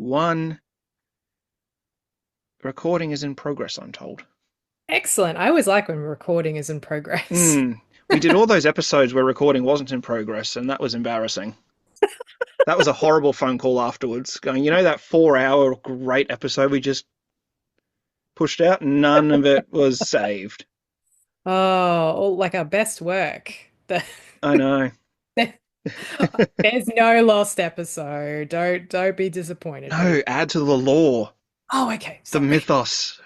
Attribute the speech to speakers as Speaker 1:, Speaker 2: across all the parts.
Speaker 1: 1. Recording is in progress, I'm told.
Speaker 2: Excellent. I always like when recording is in progress.
Speaker 1: Hmm. We did all those episodes where recording wasn't in progress, and that was embarrassing. That was a horrible phone call afterwards, going, that 4-hour great episode we just pushed out? None of it was saved.
Speaker 2: Oh, like our best work.
Speaker 1: I know.
Speaker 2: There's no lost episode. Don't be disappointed,
Speaker 1: No,
Speaker 2: people.
Speaker 1: add to the lore,
Speaker 2: Oh, okay.
Speaker 1: the
Speaker 2: Sorry.
Speaker 1: mythos.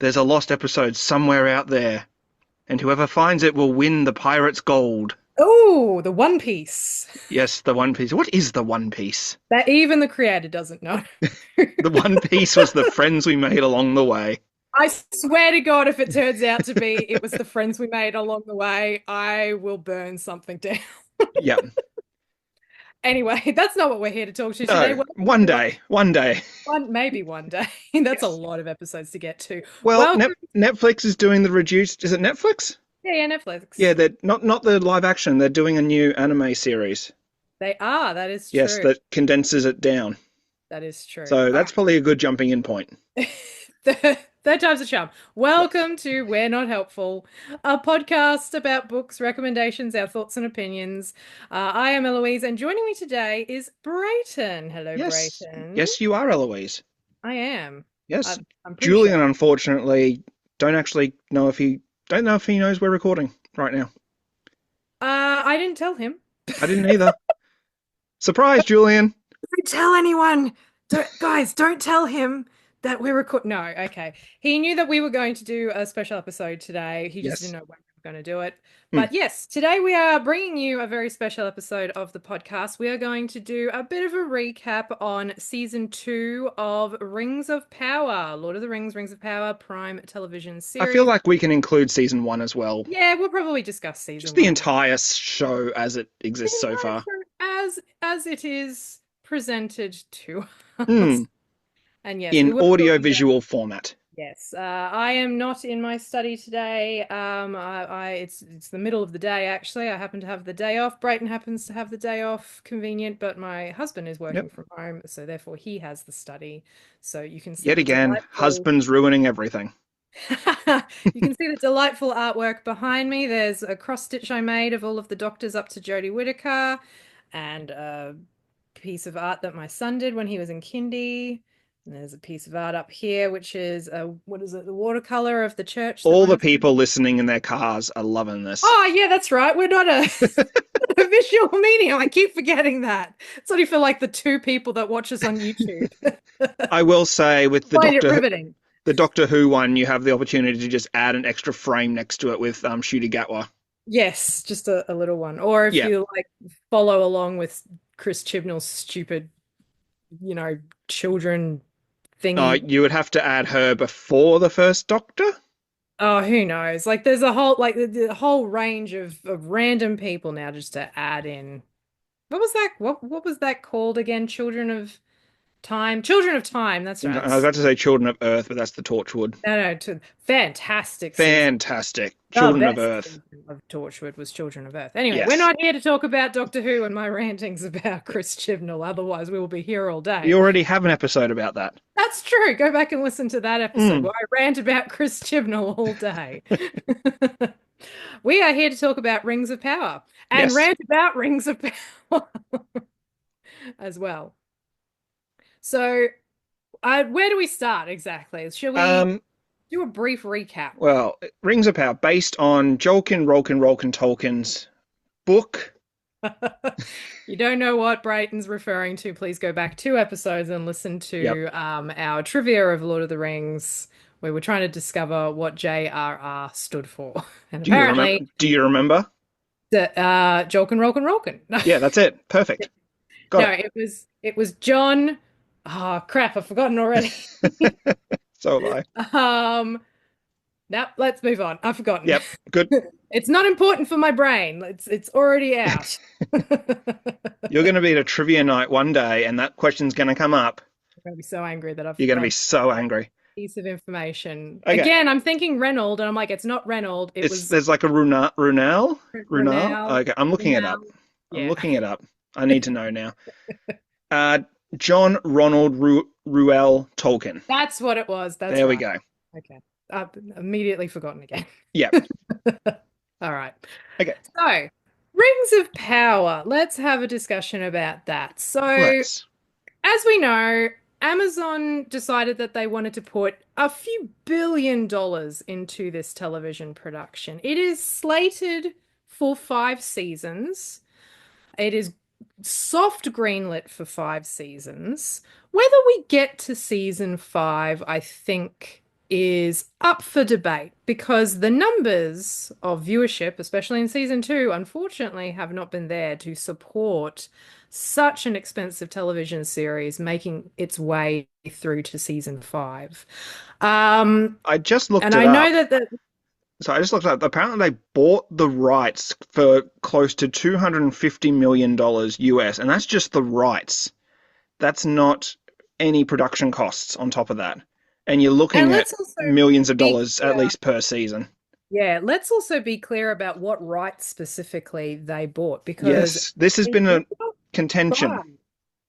Speaker 1: There's a lost episode somewhere out there, and whoever finds it will win the pirate's gold.
Speaker 2: Oh, the One Piece.
Speaker 1: Yes, the One Piece. What is the One Piece?
Speaker 2: That even the creator doesn't know.
Speaker 1: The One Piece was the friends we made along the way.
Speaker 2: I swear to God, if it turns out to be it was the friends we made along the way, I will burn something down.
Speaker 1: Yep.
Speaker 2: Anyway, that's not what we're here to talk to today.
Speaker 1: No,
Speaker 2: Welcome
Speaker 1: one
Speaker 2: to
Speaker 1: day, one day.
Speaker 2: maybe one day. That's a
Speaker 1: Yes.
Speaker 2: lot of episodes to get to.
Speaker 1: Well,
Speaker 2: Welcome.
Speaker 1: Netflix is doing the reduced. Is it Netflix?
Speaker 2: Yeah, Netflix.
Speaker 1: Yeah, they're not the live action. They're doing a new anime series.
Speaker 2: They are. That is
Speaker 1: Yes,
Speaker 2: true.
Speaker 1: that condenses it down.
Speaker 2: That is true.
Speaker 1: So
Speaker 2: All
Speaker 1: that's probably a good jumping in point.
Speaker 2: right. Third time's a charm.
Speaker 1: Yes.
Speaker 2: Welcome to We're Not Helpful, a podcast about books, recommendations, our thoughts and opinions. I am Eloise, and joining me today is Brayton. Hello,
Speaker 1: Yes.
Speaker 2: Brayton.
Speaker 1: Yes, you are, Eloise.
Speaker 2: I am.
Speaker 1: Yes.
Speaker 2: I'm pretty sure.
Speaker 1: Julian, unfortunately, don't know if he knows we're recording right now.
Speaker 2: I didn't tell him.
Speaker 1: I didn't either. Surprise, Julian.
Speaker 2: Don't tell anyone. Guys, don't tell him that we're recording. No, okay. He knew that we were going to do a special episode today. He just didn't
Speaker 1: Yes.
Speaker 2: know when we were going to do it.
Speaker 1: Hmm.
Speaker 2: But yes, today we are bringing you a very special episode of the podcast. We are going to do a bit of a recap on season 2 of Rings of Power, Lord of the Rings, Rings of Power, Prime television
Speaker 1: I feel
Speaker 2: series.
Speaker 1: like we can include season 1 as well.
Speaker 2: Yeah, we'll probably discuss
Speaker 1: Just
Speaker 2: season
Speaker 1: the
Speaker 2: 1.
Speaker 1: entire show as it
Speaker 2: The
Speaker 1: exists so
Speaker 2: entire
Speaker 1: far.
Speaker 2: show as it is presented to us.
Speaker 1: Hmm.
Speaker 2: And yes, we
Speaker 1: In
Speaker 2: will be talking about.
Speaker 1: audio-visual format.
Speaker 2: Yes, I am not in my study today. It's the middle of the day actually. I happen to have the day off. Brighton happens to have the day off, convenient, but my husband is working
Speaker 1: Yep.
Speaker 2: from home, so therefore he has the study. So you can see
Speaker 1: Yet
Speaker 2: the
Speaker 1: again,
Speaker 2: delightful.
Speaker 1: husbands ruining everything.
Speaker 2: You can see the delightful artwork behind me. There's a cross stitch I made of all of the doctors up to Jodie Whittaker, and a piece of art that my son did when he was in kindy. And there's a piece of art up here, which is what is it? The watercolor of the church that
Speaker 1: All
Speaker 2: my
Speaker 1: the
Speaker 2: husband.
Speaker 1: people listening in their cars are loving this.
Speaker 2: Oh yeah, that's right. We're not a, a visual medium. I keep forgetting that. It's only for like the 2 people that watch us on YouTube.
Speaker 1: I will say with
Speaker 2: Find it riveting.
Speaker 1: The Doctor Who one, you have the opportunity to just add an extra frame next to it with Shooty Gatwa.
Speaker 2: Yes, just a little one. Or if
Speaker 1: Yeah.
Speaker 2: you like follow along with Chris Chibnall's stupid, children thingy.
Speaker 1: You would have to add her before the first Doctor?
Speaker 2: Oh, who knows? Like there's a whole like the whole range of random people now just to add in. What was that? What was that called again? Children of Time. Children of Time, that's right.
Speaker 1: I was about to say Children of Earth, but that's the Torchwood.
Speaker 2: No, fantastic season.
Speaker 1: Fantastic.
Speaker 2: The
Speaker 1: Children of
Speaker 2: best
Speaker 1: Earth.
Speaker 2: season of Torchwood was Children of Earth. Anyway, we're
Speaker 1: Yes.
Speaker 2: not here to talk about Doctor Who and my rantings about Chris Chibnall. Otherwise, we will be here all
Speaker 1: We
Speaker 2: day.
Speaker 1: already have an episode about that.
Speaker 2: That's true. Go back and listen to that episode
Speaker 1: Mm.
Speaker 2: where I rant about Chris Chibnall all day. We are here to talk about Rings of Power and
Speaker 1: Yes.
Speaker 2: rant about Rings of Power as well. So, where do we start exactly? Shall we
Speaker 1: Um,
Speaker 2: do a brief recap?
Speaker 1: well, Rings of Power, based on Rolkin Tolkien's book.
Speaker 2: You don't know what Brayton's referring to, please go back 2 episodes and listen
Speaker 1: Yep.
Speaker 2: to our trivia of Lord of the Rings, where we're trying to discover what JRR stood for. And apparently,
Speaker 1: Do you remember?
Speaker 2: the Jolkin Rolkin Rolkin. No,
Speaker 1: Yeah, that's it. Perfect. Got
Speaker 2: no, it was John. Oh crap, I've forgotten already.
Speaker 1: it. So have I.
Speaker 2: Now let's move on. I've forgotten.
Speaker 1: Yep. Good.
Speaker 2: It's not important for my brain. It's already out.
Speaker 1: You're going to be at a trivia night one day, and that question's going to come up.
Speaker 2: I'm going to be so angry that I've
Speaker 1: You're going to be
Speaker 2: forgotten
Speaker 1: so angry.
Speaker 2: piece of information.
Speaker 1: Okay.
Speaker 2: Again, I'm thinking Reynold, and I'm like, it's not Reynold. It was
Speaker 1: There's like a Runal.
Speaker 2: Runal.
Speaker 1: Okay, I'm looking it up. I'm
Speaker 2: Yeah.
Speaker 1: looking it up. I need to know now. John Ronald Ruel Tolkien.
Speaker 2: That's what it was. That's
Speaker 1: There we
Speaker 2: right.
Speaker 1: go.
Speaker 2: Okay. I've immediately forgotten again.
Speaker 1: Yeah.
Speaker 2: All right.
Speaker 1: Okay.
Speaker 2: So, Rings of Power. Let's have a discussion about that. So,
Speaker 1: Let's.
Speaker 2: as we know, Amazon decided that they wanted to put a few billion dollars into this television production. It is slated for 5 seasons. It is soft greenlit for 5 seasons. Whether we get to season 5, I think, is up for debate because the numbers of viewership, especially in season 2, unfortunately have not been there to support such an expensive television series making its way through to season 5. Um,
Speaker 1: I just looked
Speaker 2: and
Speaker 1: it
Speaker 2: I know
Speaker 1: up.
Speaker 2: that the
Speaker 1: So I just looked it up. Apparently, they bought the rights for close to $250 million US, and that's just the rights. That's not any production costs on top of that. And you're
Speaker 2: and
Speaker 1: looking at
Speaker 2: let's also
Speaker 1: millions of
Speaker 2: be
Speaker 1: dollars at
Speaker 2: clear.
Speaker 1: least per season.
Speaker 2: Yeah, let's also be clear about what rights specifically they bought because
Speaker 1: Yes, this has
Speaker 2: they
Speaker 1: been
Speaker 2: did
Speaker 1: a
Speaker 2: not buy.
Speaker 1: contention.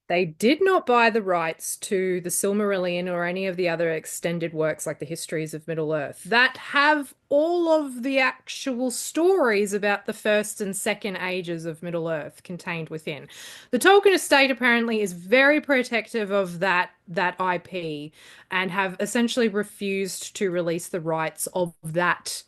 Speaker 2: They did not buy the rights to the Silmarillion or any of the other extended works like the Histories of Middle-earth that have all of the actual stories about the first and second ages of Middle-earth contained within. The Tolkien estate apparently is very protective of that IP and have essentially refused to release the rights of that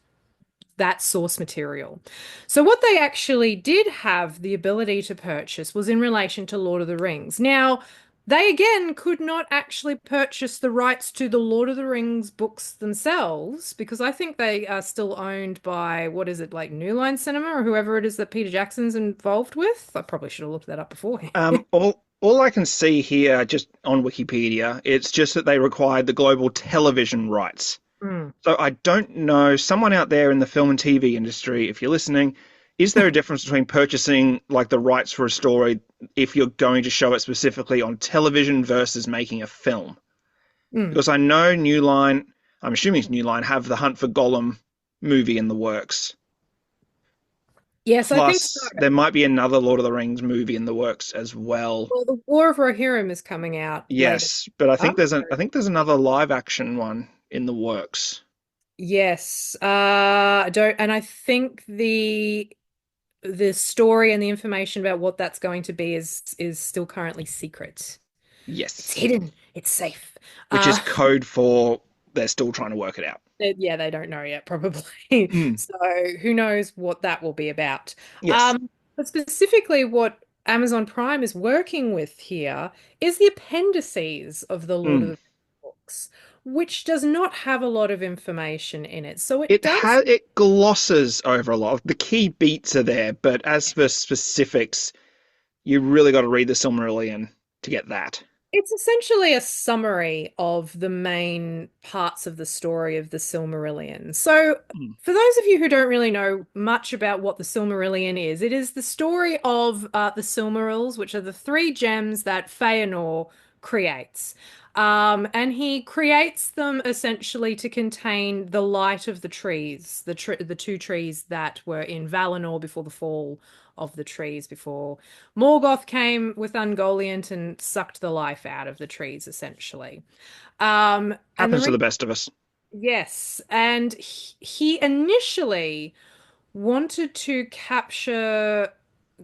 Speaker 2: source material. So, what they actually did have the ability to purchase was in relation to Lord of the Rings. Now, they again could not actually purchase the rights to the Lord of the Rings books themselves because I think they are still owned by, what is it, like New Line Cinema or whoever it is that Peter Jackson's involved with. I probably should have looked that up beforehand.
Speaker 1: All I can see here, just on Wikipedia, it's just that they required the global television rights.
Speaker 2: Hmm.
Speaker 1: So I don't know, someone out there in the film and TV industry, if you're listening, is there a difference between purchasing like the rights for a story if you're going to show it specifically on television versus making a film?
Speaker 2: Hmm.
Speaker 1: Because I know New Line, I'm assuming it's New Line, have the Hunt for Gollum movie in the works.
Speaker 2: Yes, I think so.
Speaker 1: Plus, there might be another Lord of the Rings movie in the works as well.
Speaker 2: Well, the War of Rohirrim is coming out later.
Speaker 1: Yes, but
Speaker 2: Oh,
Speaker 1: I think there's another live action one in the works.
Speaker 2: yes. I don't, and I think the story and the information about what that's going to be is still currently secret. It's
Speaker 1: Yes,
Speaker 2: hidden. It's safe.
Speaker 1: which is
Speaker 2: Uh,
Speaker 1: code for they're still trying to work it out.
Speaker 2: yeah, they don't know yet, probably.
Speaker 1: Mm,
Speaker 2: So who knows what that will be about.
Speaker 1: yes.
Speaker 2: But specifically, what Amazon Prime is working with here is the appendices of the Lord of
Speaker 1: Mm.
Speaker 2: the Rings books, which does not have a lot of information in it. So it does.
Speaker 1: It glosses over a lot. The key beats are there, but as for specifics, you really got to read the Silmarillion to get that.
Speaker 2: It's essentially a summary of the main parts of the story of the Silmarillion. So,
Speaker 1: Mm.
Speaker 2: for those of you who don't really know much about what the Silmarillion is, it is the story of the Silmarils, which are the 3 gems that Feanor creates. And he creates them essentially to contain the light of the trees, the 2 trees that were in Valinor before the fall of the trees, before Morgoth came with Ungoliant and sucked the life out of the trees, essentially. And the
Speaker 1: Happens to
Speaker 2: ring,
Speaker 1: the best of us.
Speaker 2: yes, and he initially wanted to capture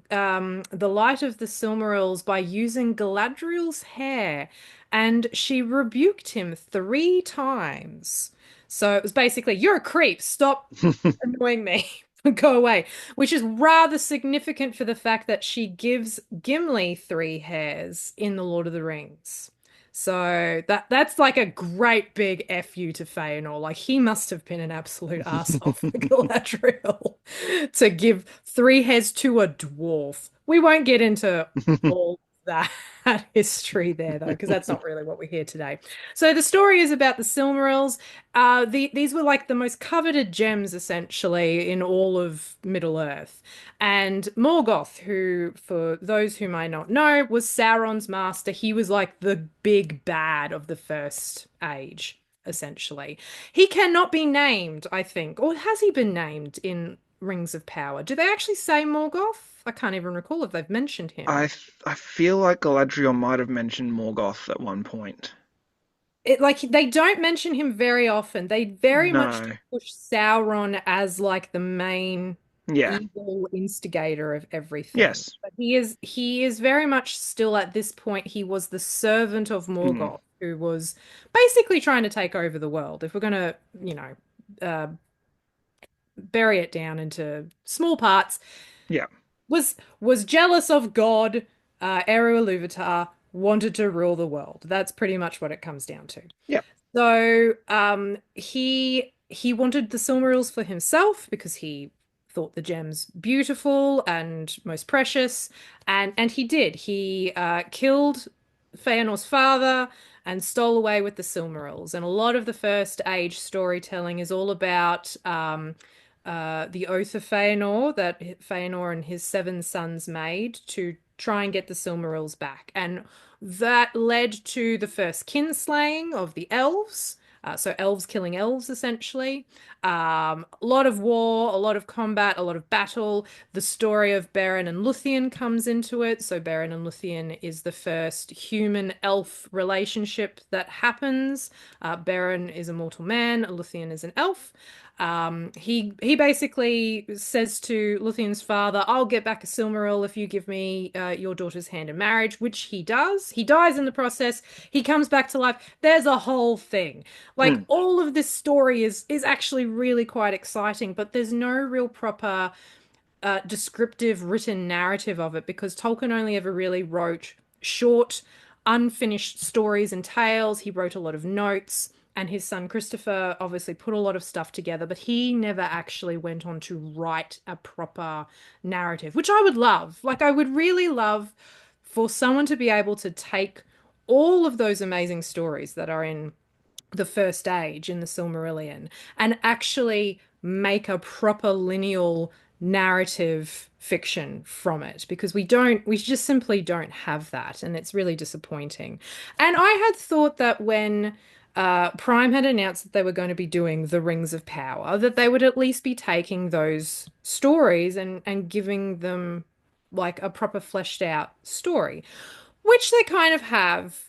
Speaker 2: the light of the Silmarils by using Galadriel's hair, and she rebuked him 3 times. So it was basically, "You're a creep. Stop annoying me. Go away," which is rather significant for the fact that she gives Gimli 3 hairs in The Lord of the Rings. So that's like a great big F you to Feanor. Like he must have been an absolute arsehole for Galadriel to give 3 hairs to a dwarf. We won't get into all that history there though, because that's not really what we're here today. So the story is about the Silmarils. These were like the most coveted gems essentially in all of Middle Earth. And Morgoth, who, for those who might not know, was Sauron's master. He was like the big bad of the First Age, essentially. He cannot be named, I think, or has he been named in Rings of Power? Do they actually say Morgoth? I can't even recall if they've mentioned him.
Speaker 1: I feel like Galadriel might have mentioned Morgoth at one point.
Speaker 2: It like they don't mention him very often. They very much
Speaker 1: No.
Speaker 2: push Sauron as like the main
Speaker 1: Yeah.
Speaker 2: evil instigator of everything.
Speaker 1: Yes.
Speaker 2: But he is very much still at this point, he was the servant of
Speaker 1: Mm.
Speaker 2: Morgoth, who was basically trying to take over the world. If we're gonna, uh, bury it down into small parts,
Speaker 1: Yeah.
Speaker 2: was jealous of God. Eru Ilúvatar wanted to rule the world. That's pretty much what it comes down to.
Speaker 1: Yeah.
Speaker 2: So he wanted the Silmarils for himself because he thought the gems beautiful and most precious, and he did. He killed Feanor's father and stole away with the Silmarils. And a lot of the First Age storytelling is all about the oath of Feanor that Feanor and his seven sons made to try and get the Silmarils back. And that led to the first kinslaying of the elves. So elves killing elves, essentially. A lot of war, a lot of combat, a lot of battle. The story of Beren and Luthien comes into it. So Beren and Luthien is the first human-elf relationship that happens. Beren is a mortal man, Luthien is an elf. He basically says to Luthien's father, "I'll get back a Silmaril if you give me your daughter's hand in marriage," which he does. He dies in the process. He comes back to life. There's a whole thing. Like
Speaker 1: Mm.
Speaker 2: all of this story is actually really quite exciting, but there's no real proper descriptive written narrative of it because Tolkien only ever really wrote short, unfinished stories and tales. He wrote a lot of notes, and his son Christopher obviously put a lot of stuff together, but he never actually went on to write a proper narrative, which I would love. Like, I would really love for someone to be able to take all of those amazing stories that are in the First Age in the Silmarillion and actually make a proper lineal narrative fiction from it because we just simply don't have that, and it's really disappointing. And I had thought that when Prime had announced that they were going to be doing the Rings of Power, that they would at least be taking those stories and giving them like a proper fleshed out story, which they kind of have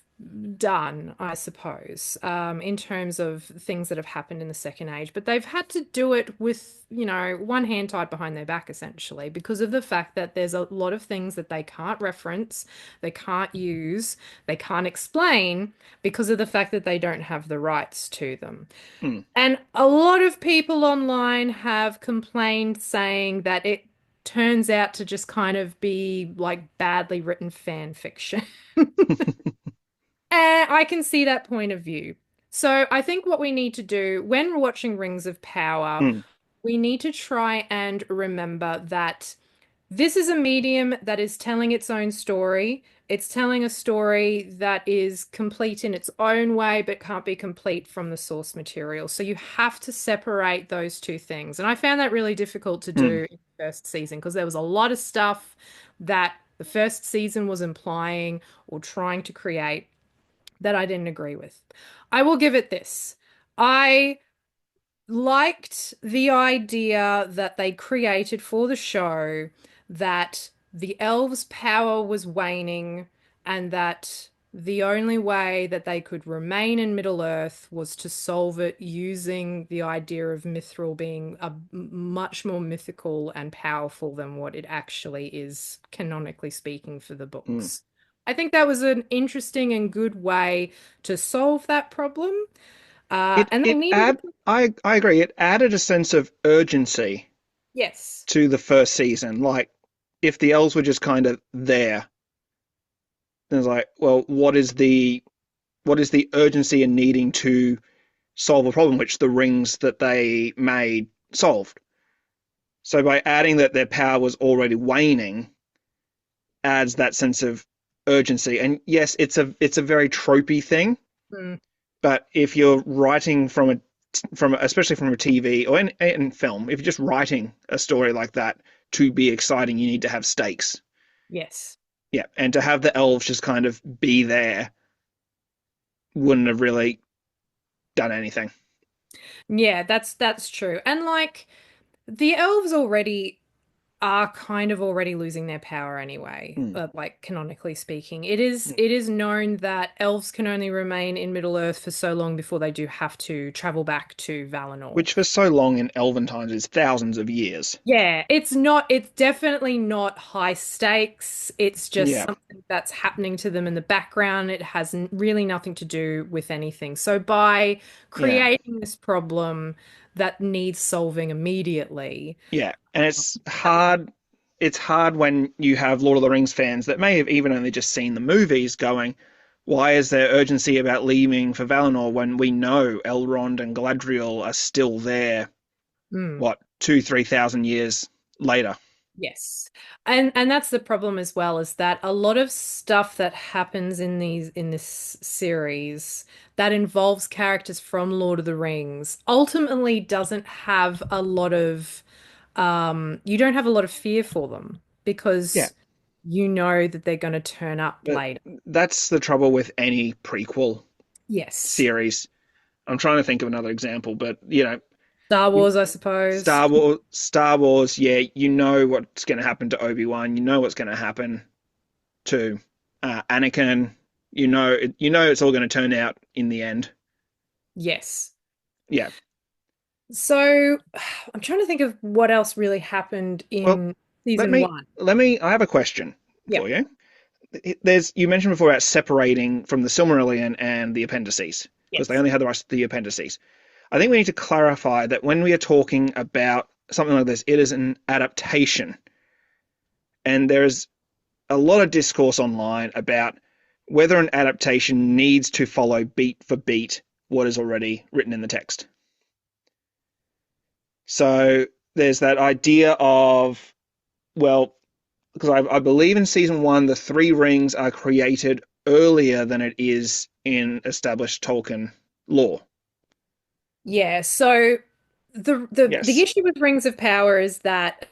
Speaker 2: done, I suppose, in terms of things that have happened in the Second Age. But they've had to do it with, one hand tied behind their back, essentially, because of the fact that there's a lot of things that they can't reference, they can't use, they can't explain because of the fact that they don't have the rights to them.
Speaker 1: Mm.
Speaker 2: And a lot of people online have complained saying that it turns out to just kind of be like badly written fan fiction. And I can see that point of view. So I think what we need to do when we're watching Rings of Power,
Speaker 1: Mm.
Speaker 2: we need to try and remember that this is a medium that is telling its own story. It's telling a story that is complete in its own way, but can't be complete from the source material. So you have to separate those two things. And I found that really difficult to
Speaker 1: Mm.
Speaker 2: do in the first season because there was a lot of stuff that the first season was implying or trying to create that I didn't agree with. I will give it this. I liked the idea that they created for the show that the elves' power was waning and that the only way that they could remain in Middle-earth was to solve it using the idea of Mithril being much more mythical and powerful than what it actually is, canonically speaking, for the
Speaker 1: Mm.
Speaker 2: books. I think that was an interesting and good way to solve that problem. And they
Speaker 1: It
Speaker 2: needed
Speaker 1: add
Speaker 2: to.
Speaker 1: I agree. It added a sense of urgency
Speaker 2: Yes.
Speaker 1: to the first season. Like if the elves were just kind of there, then it's like, well, what is the urgency in needing to solve a problem which the rings that they made solved? So by adding that their power was already waning adds that sense of urgency. And yes, it's a very tropey thing,
Speaker 2: Mm,
Speaker 1: but if you're writing especially from a TV or in film, if you're just writing a story like that to be exciting, you need to have stakes.
Speaker 2: yes.
Speaker 1: Yeah, and to have the elves just kind of be there wouldn't have really done anything.
Speaker 2: Yeah, that's true. And like the elves already are kind of already losing their power anyway,
Speaker 1: Hmm.
Speaker 2: like canonically speaking. It is
Speaker 1: Hmm.
Speaker 2: it is known that elves can only remain in Middle-earth for so long before they do have to travel back to Valinor.
Speaker 1: Which for so long in Elven times is thousands of years.
Speaker 2: Yeah, it's definitely not high stakes. It's just
Speaker 1: Yeah,
Speaker 2: something that's happening to them in the background. It has really nothing to do with anything. So by
Speaker 1: yeah,
Speaker 2: creating this problem that needs solving immediately,
Speaker 1: yeah. And it's
Speaker 2: that's
Speaker 1: hard. It's hard when you have Lord of the Rings fans that may have even only just seen the movies going, why is there urgency about leaving for Valinor when we know Elrond and Galadriel are still there,
Speaker 2: mm.
Speaker 1: what, 2, 3 thousand years later?
Speaker 2: Yes. And that's the problem as well, is that a lot of stuff that happens in this series that involves characters from Lord of the Rings ultimately doesn't have a lot of you don't have a lot of fear for them
Speaker 1: Yeah,
Speaker 2: because you know that they're going to turn up
Speaker 1: but
Speaker 2: later.
Speaker 1: that's the trouble with any prequel
Speaker 2: Yes.
Speaker 1: series. I'm trying to think of another example, but
Speaker 2: Star Wars, I suppose.
Speaker 1: Star Wars, yeah, you know what's going to happen to Obi-Wan, you know what's going to happen to Anakin, you know it's all going to turn out in the end.
Speaker 2: Yes.
Speaker 1: Yeah.
Speaker 2: So I'm trying to think of what else really happened
Speaker 1: Well,
Speaker 2: in
Speaker 1: let
Speaker 2: season
Speaker 1: me
Speaker 2: one.
Speaker 1: let me. I have a question
Speaker 2: Yeah.
Speaker 1: for you. You mentioned before about separating from the Silmarillion and the appendices because they
Speaker 2: Yes.
Speaker 1: only had the rest of the appendices. I think we need to clarify that when we are talking about something like this, it is an adaptation, and there's a lot of discourse online about whether an adaptation needs to follow beat for beat what is already written in the text. So there's that idea of, well, because I believe in season one, the three rings are created earlier than it is in established Tolkien lore.
Speaker 2: Yeah, so the
Speaker 1: Yes.
Speaker 2: issue with Rings of Power is that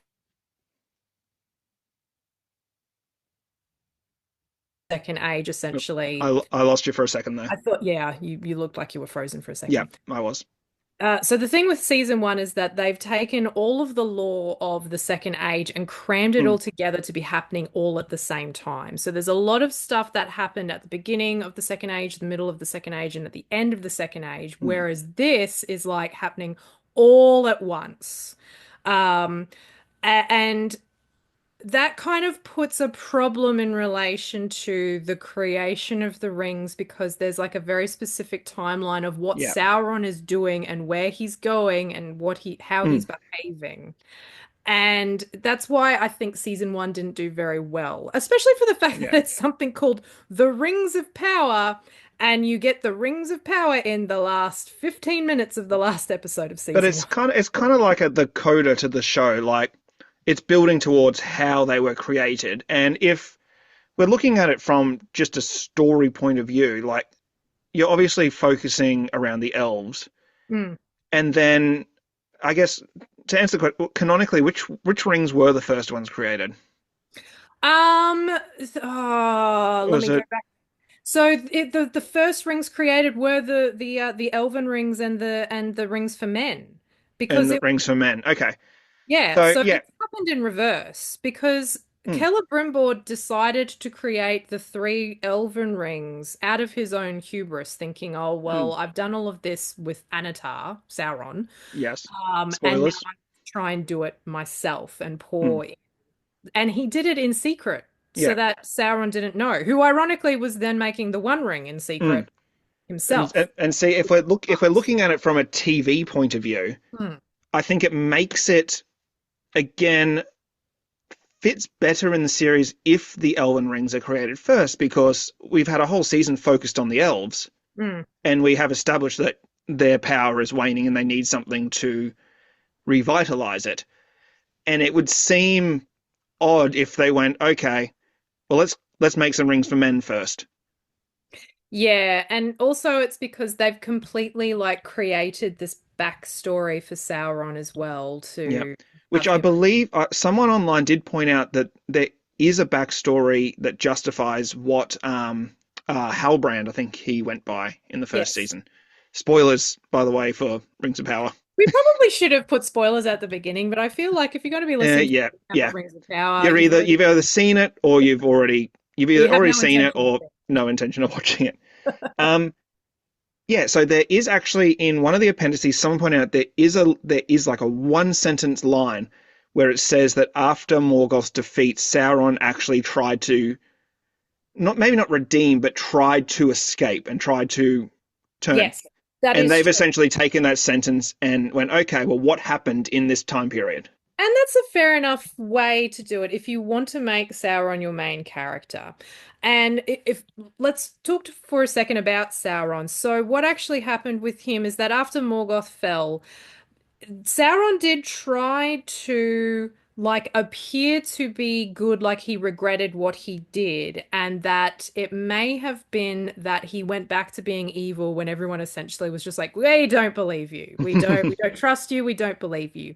Speaker 2: second age essentially.
Speaker 1: I lost you for a second there.
Speaker 2: I thought, yeah, you looked like you were frozen for a
Speaker 1: Yeah,
Speaker 2: second.
Speaker 1: I was.
Speaker 2: So the thing with season one is that they've taken all of the lore of the second age and crammed it
Speaker 1: Mm,
Speaker 2: all together to be happening all at the same time. So there's a lot of stuff that happened at the beginning of the second age, the middle of the second age, and at the end of the second age,
Speaker 1: mm,
Speaker 2: whereas this is like happening all at once. Um, and that kind of puts a problem in relation to the creation of the rings because there's like a very specific timeline of what
Speaker 1: yeah.
Speaker 2: Sauron is doing and where he's going and how
Speaker 1: Mm,
Speaker 2: he's behaving. And that's why I think season one didn't do very well, especially for the fact that
Speaker 1: yeah.
Speaker 2: it's something called the Rings of Power, and you get the Rings of Power in the last 15 minutes of the last episode of
Speaker 1: But
Speaker 2: season
Speaker 1: it's
Speaker 2: one.
Speaker 1: kind of like the coda to the show. Like it's building towards how they were created, and if we're looking at it from just a story point of view, like you're obviously focusing around the elves,
Speaker 2: Mm.
Speaker 1: and then I guess to answer the question, canonically, which rings were the first ones created?
Speaker 2: Let
Speaker 1: Was
Speaker 2: me go
Speaker 1: it
Speaker 2: back. So the first rings created were the elven rings and the rings for men
Speaker 1: in
Speaker 2: because
Speaker 1: the
Speaker 2: it
Speaker 1: rings for men? Okay,
Speaker 2: yeah,
Speaker 1: so
Speaker 2: so
Speaker 1: yeah,
Speaker 2: it's happened in reverse because
Speaker 1: mm,
Speaker 2: Celebrimbor decided to create the three elven rings out of his own hubris, thinking, "Oh
Speaker 1: mm,
Speaker 2: well, I've done all of this with Anatar, Sauron,
Speaker 1: yes,
Speaker 2: and now
Speaker 1: spoilers.
Speaker 2: I try and do it myself and
Speaker 1: Mm,
Speaker 2: pour." And he did it in secret so
Speaker 1: yeah,
Speaker 2: that Sauron didn't know, who ironically was then making the One Ring in
Speaker 1: mm.
Speaker 2: secret
Speaker 1: And,
Speaker 2: himself.
Speaker 1: and and see if we're looking at it from a TV point of view,
Speaker 2: Hmm.
Speaker 1: I think it makes it again fits better in the series if the Elven rings are created first because we've had a whole season focused on the elves
Speaker 2: Hmm.
Speaker 1: and we have established that their power is waning and they need something to revitalize it. And it would seem odd if they went, okay, well let's make some rings for men first.
Speaker 2: Yeah, and also it's because they've completely like created this backstory for Sauron as well
Speaker 1: Yeah,
Speaker 2: to
Speaker 1: which
Speaker 2: have
Speaker 1: I
Speaker 2: him.
Speaker 1: believe someone online did point out that there is a backstory that justifies what Halbrand, I think he went by in the first
Speaker 2: Yes.
Speaker 1: season. Spoilers, by the way, for Rings of Power.
Speaker 2: We probably should have put spoilers at the beginning, but I feel like if you're going to be listening to
Speaker 1: Yeah, yeah.
Speaker 2: Rings of Power,
Speaker 1: You've either seen it or you've
Speaker 2: you
Speaker 1: either
Speaker 2: have
Speaker 1: already
Speaker 2: no
Speaker 1: seen it
Speaker 2: intention of
Speaker 1: or
Speaker 2: it.
Speaker 1: no intention of watching it. Um, yeah. So there is actually in one of the appendices, someone pointed out there is like a one sentence line where it says that after Morgoth's defeat, Sauron actually tried to not maybe not redeem, but tried to escape and tried to turn.
Speaker 2: Yes, that
Speaker 1: And
Speaker 2: is
Speaker 1: they've
Speaker 2: true.
Speaker 1: essentially taken that sentence and went, okay, well, what happened in this time period?
Speaker 2: And that's a fair enough way to do it if you want to make Sauron your main character. And if let's talk for a second about Sauron. So what actually happened with him is that after Morgoth fell, Sauron did try to like appear to be good, like he regretted what he did, and that it may have been that he went back to being evil when everyone essentially was just like, "We don't believe you. We don't trust you. We don't believe you."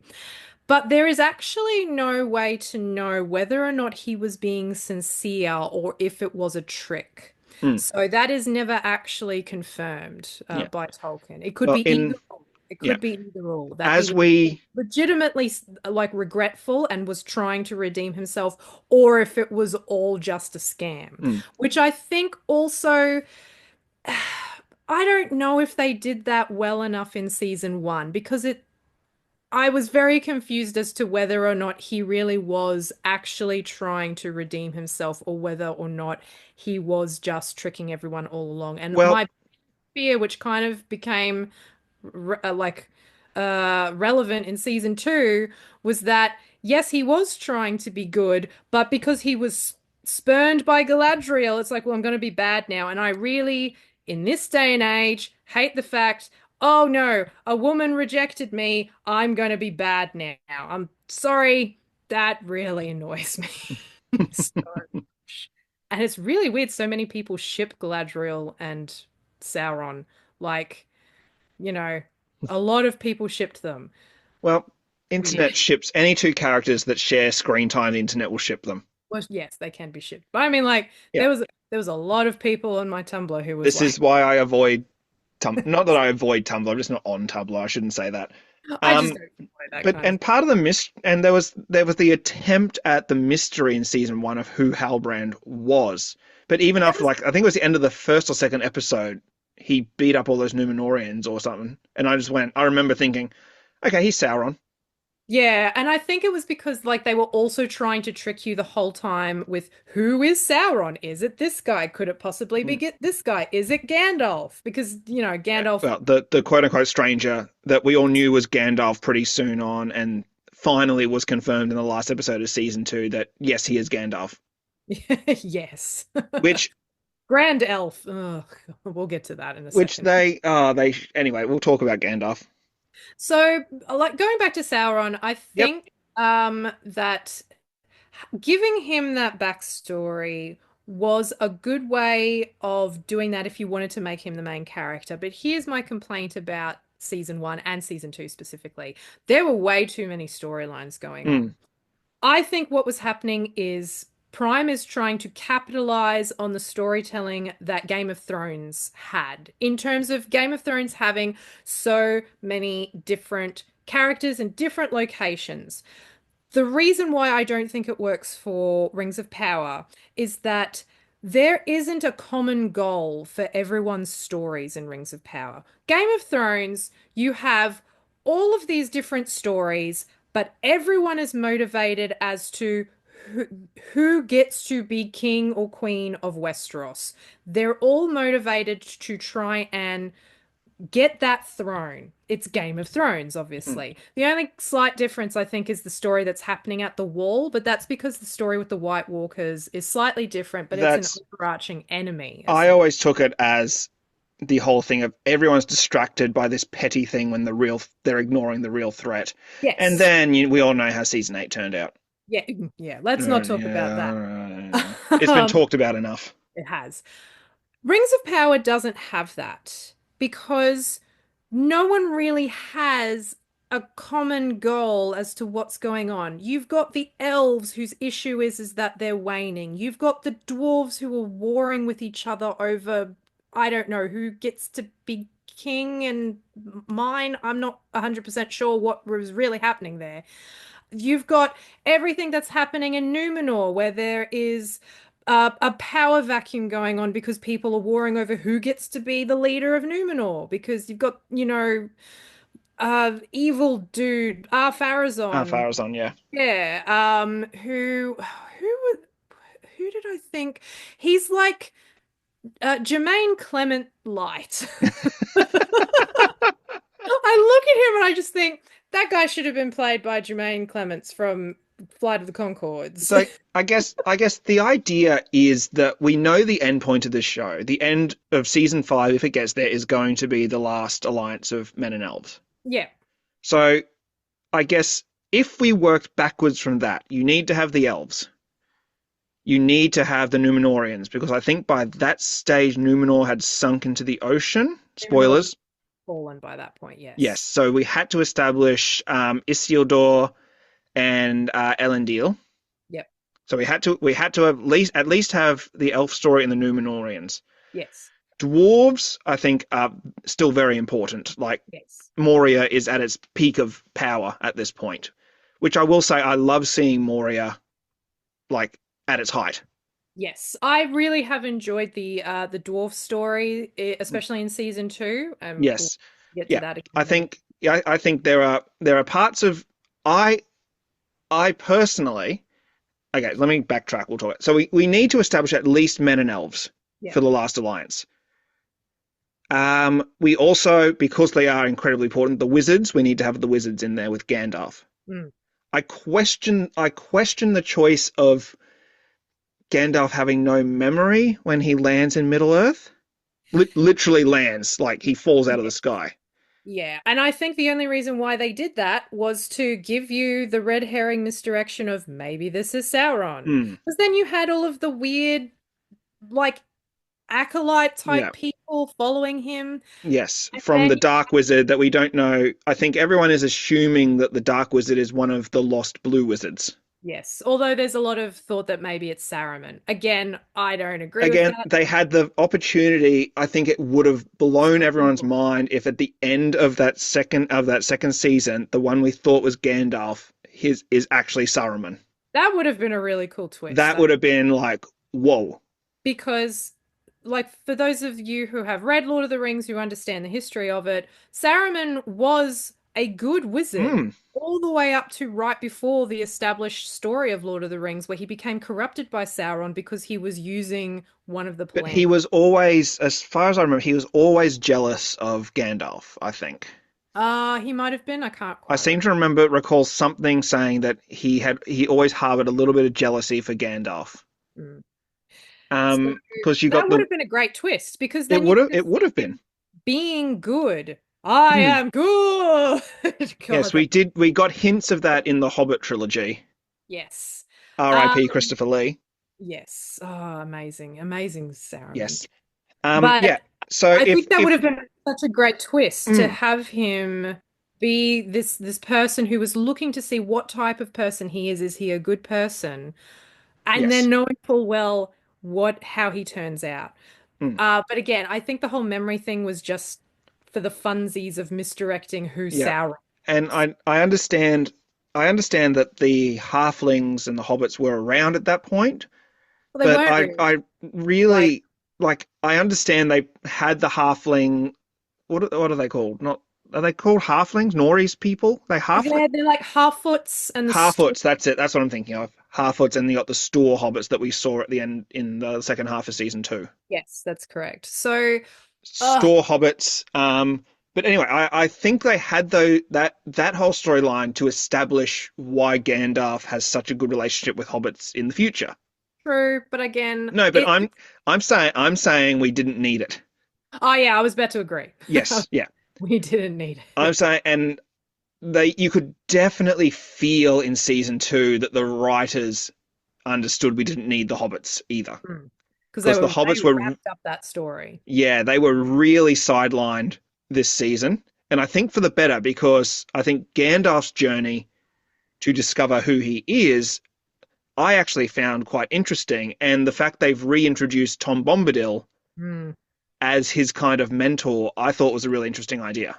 Speaker 2: But there is actually no way to know whether or not he was being sincere or if it was a trick.
Speaker 1: Mm,
Speaker 2: So that is never actually confirmed
Speaker 1: yeah.
Speaker 2: by Tolkien. It could
Speaker 1: Well,
Speaker 2: be
Speaker 1: in
Speaker 2: either or. It
Speaker 1: yeah,
Speaker 2: could be either or, that he
Speaker 1: as
Speaker 2: was
Speaker 1: we
Speaker 2: legitimately like regretful and was trying to redeem himself, or if it was all just a scam,
Speaker 1: mm,
Speaker 2: which I think also I don't know if they did that well enough in season one because I was very confused as to whether or not he really was actually trying to redeem himself or whether or not he was just tricking everyone all along. And
Speaker 1: well,
Speaker 2: my fear, which kind of became like relevant in season two, was that yes, he was trying to be good, but because he was spurned by Galadriel, it's like, well, I'm going to be bad now. And I really, in this day and age, hate the fact, oh no, a woman rejected me. I'm going to be bad now. I'm sorry. That really annoys me so much. And it's really weird. So many people ship Galadriel and Sauron. Like, you know, a lot of people shipped them.
Speaker 1: well,
Speaker 2: Weird.
Speaker 1: internet ships any two characters that share screen time. The internet will ship them.
Speaker 2: Well, yes, they can be shipped. But I mean, like,
Speaker 1: Yeah,
Speaker 2: there was a lot of people on my Tumblr who was
Speaker 1: this
Speaker 2: like,
Speaker 1: is why I avoid Not that I avoid Tumblr. I'm just not on Tumblr. I shouldn't say that.
Speaker 2: I just
Speaker 1: Um,
Speaker 2: don't enjoy that
Speaker 1: but
Speaker 2: kind of
Speaker 1: and part of the and there was the attempt at the mystery in season one of who Halbrand was. But even
Speaker 2: there
Speaker 1: after
Speaker 2: was,
Speaker 1: like I think it was the end of the first or second episode, he beat up all those Numenorians or something, and I remember thinking, okay, he's Sauron.
Speaker 2: yeah, and I think it was because like they were also trying to trick you the whole time with who is Sauron? Is it this guy? Could it possibly be
Speaker 1: Hmm.
Speaker 2: get this guy? Is it Gandalf? Because, Gandalf,
Speaker 1: Well, the quote unquote stranger that we all knew was Gandalf pretty soon on, and finally was confirmed in the last episode of season two that yes, he is Gandalf.
Speaker 2: yes.
Speaker 1: Which
Speaker 2: Grand Elf. Ugh, we'll get to that in a
Speaker 1: which
Speaker 2: second.
Speaker 1: they anyway. We'll talk about Gandalf.
Speaker 2: So, like going back to Sauron, I
Speaker 1: Yep,
Speaker 2: think that giving him that backstory was a good way of doing that if you wanted to make him the main character. But here's my complaint about season one and season two specifically. There were way too many storylines going
Speaker 1: mm,
Speaker 2: on. I think what was happening is Prime is trying to capitalize on the storytelling that Game of Thrones had, in terms of Game of Thrones having so many different characters and different locations. The reason why I don't think it works for Rings of Power is that there isn't a common goal for everyone's stories in Rings of Power. Game of Thrones, you have all of these different stories, but everyone is motivated as to who, who gets to be king or queen of Westeros. They're all motivated to try and get that throne. It's Game of Thrones,
Speaker 1: mm.
Speaker 2: obviously. The only slight difference, I think, is the story that's happening at the wall, but that's because the story with the White Walkers is slightly different, but it's an
Speaker 1: That's
Speaker 2: overarching enemy,
Speaker 1: I
Speaker 2: essentially.
Speaker 1: always took it as the whole thing of everyone's distracted by this petty thing when they're ignoring the real threat, and
Speaker 2: Yes.
Speaker 1: then we all know how season eight turned out.
Speaker 2: Yeah, yeah. Let's not talk about that.
Speaker 1: Yeah, it's been talked about enough.
Speaker 2: It has. Rings of Power doesn't have that because no one really has a common goal as to what's going on. You've got the elves whose issue is that they're waning. You've got the dwarves who are warring with each other over I don't know who gets to be king and mine. I'm not 100% sure what was really happening there. You've got everything that's happening in Numenor, where there is a power vacuum going on because people are warring over who gets to be the leader of Numenor. Because you've got, evil dude, Farazon.
Speaker 1: Farazon, yeah.
Speaker 2: Yeah, who did I think? He's like Jermaine Clement light. I look at him and I just think that guy should have been played by Jermaine Clements from Flight of the Conchords.
Speaker 1: So I guess the idea is that we know the end point of this show. The end of season 5, if it gets there, is going to be the last alliance of men and elves.
Speaker 2: Yeah.
Speaker 1: So I guess if we worked backwards from that, you need to have the elves. You need to have the Numenorians, because I think by that stage Numenor had sunk into the ocean.
Speaker 2: Numenor had
Speaker 1: Spoilers.
Speaker 2: fallen by that point,
Speaker 1: Yes.
Speaker 2: yes.
Speaker 1: So we had to establish Isildur and Elendil.
Speaker 2: Yep.
Speaker 1: So we had to at least have the elf story and the Numenorians.
Speaker 2: Yes.
Speaker 1: Dwarves, I think, are still very important. Like
Speaker 2: Yes.
Speaker 1: Moria is at its peak of power at this point, which I will say I love seeing Moria like at its height.
Speaker 2: Yes. I really have enjoyed the dwarf story, especially in season 2. We'll
Speaker 1: Yes,
Speaker 2: get to
Speaker 1: yeah.
Speaker 2: that
Speaker 1: I
Speaker 2: again in a
Speaker 1: think yeah, I think there are parts of I I personally. Okay, let me backtrack. We'll talk. So we need to establish at least men and elves
Speaker 2: yeah.
Speaker 1: for the last alliance. We also, because they are incredibly important, the wizards. We need to have the wizards in there with Gandalf.
Speaker 2: Mm.
Speaker 1: I question the choice of Gandalf having no memory when he lands in Middle Earth. Literally lands, like he falls out of the sky.
Speaker 2: Yeah, and I think the only reason why they did that was to give you the red herring misdirection of maybe this is Sauron.
Speaker 1: Hmm.
Speaker 2: Because then you had all of the weird, like, acolyte
Speaker 1: Yeah.
Speaker 2: type people following him.
Speaker 1: Yes,
Speaker 2: And
Speaker 1: from
Speaker 2: then,
Speaker 1: the Dark Wizard that we don't know. I think everyone is assuming that the Dark Wizard is one of the lost blue wizards.
Speaker 2: yes, although there's a lot of thought that maybe it's Saruman. Again, I don't agree with
Speaker 1: Again,
Speaker 2: that.
Speaker 1: they had the opportunity. I think it would have blown everyone's
Speaker 2: So
Speaker 1: mind if at the end of that second season, the one we thought was Gandalf, his is actually Saruman.
Speaker 2: that would have been a really cool twist.
Speaker 1: That would have been like, whoa.
Speaker 2: Because, like, for those of you who have read Lord of the Rings, who understand the history of it, Saruman was a good wizard
Speaker 1: Hmm.
Speaker 2: all the way up to right before the established story of Lord of the Rings, where he became corrupted by Sauron because he was using one of the
Speaker 1: But he
Speaker 2: plants.
Speaker 1: was always, as far as I remember, he was always jealous of Gandalf, I think.
Speaker 2: He might have been. I can't
Speaker 1: I
Speaker 2: quite
Speaker 1: seem
Speaker 2: remember.
Speaker 1: to recall something saying that he always harbored a little bit of jealousy for Gandalf.
Speaker 2: Mm. So
Speaker 1: Because you got
Speaker 2: that would
Speaker 1: the
Speaker 2: have been a great twist because
Speaker 1: it
Speaker 2: then you
Speaker 1: would have
Speaker 2: could have
Speaker 1: it would
Speaker 2: seen
Speaker 1: have been.
Speaker 2: him being good. I
Speaker 1: Hmm.
Speaker 2: am good.
Speaker 1: Yes,
Speaker 2: God,
Speaker 1: we
Speaker 2: that,
Speaker 1: did. We got hints of that in the Hobbit trilogy.
Speaker 2: yes. Um,
Speaker 1: R.I.P. Christopher Lee.
Speaker 2: yes. Oh, amazing. Amazing Saruman.
Speaker 1: Yes. Yeah.
Speaker 2: But
Speaker 1: So
Speaker 2: I
Speaker 1: if
Speaker 2: think that would
Speaker 1: if
Speaker 2: have been such a great twist to
Speaker 1: mm,
Speaker 2: have him be this person who was looking to see what type of person he is. Is he a good person? And
Speaker 1: yes.
Speaker 2: then knowing full well what how he turns out.
Speaker 1: Mm,
Speaker 2: But again, I think the whole memory thing was just for the funsies of misdirecting who
Speaker 1: yeah.
Speaker 2: Sauron
Speaker 1: And
Speaker 2: is.
Speaker 1: I understand that the halflings and the hobbits were around at that point,
Speaker 2: Well, they
Speaker 1: but
Speaker 2: weren't
Speaker 1: I
Speaker 2: really.
Speaker 1: I
Speaker 2: Like,
Speaker 1: really like I understand they had the halfling. What are they called? Not are they called halflings? Norris people? They halfling
Speaker 2: they're like Harfoots and the Storm.
Speaker 1: Harfoots. That's it. That's what I'm thinking of. Harfoots, and you got the store hobbits that we saw at the end in the second half of season 2.
Speaker 2: Yes, that's correct. So, uh,
Speaker 1: Store hobbits. But anyway, I think they had though that whole storyline to establish why Gandalf has such a good relationship with hobbits in the future.
Speaker 2: true, but again,
Speaker 1: No, but
Speaker 2: it.
Speaker 1: I'm saying we didn't need it.
Speaker 2: Oh yeah, I was about to agree.
Speaker 1: Yes, yeah.
Speaker 2: We didn't need
Speaker 1: I'm
Speaker 2: it.
Speaker 1: saying, and you could definitely feel in season 2 that the writers understood we didn't need the hobbits either,
Speaker 2: Because
Speaker 1: because the
Speaker 2: they
Speaker 1: hobbits were,
Speaker 2: wrapped up that story.
Speaker 1: yeah, they were really sidelined this season, and I think for the better, because I think Gandalf's journey to discover who he is, I actually found quite interesting, and the fact they've reintroduced Tom Bombadil
Speaker 2: Hmm.
Speaker 1: as his kind of mentor, I thought was a really interesting idea.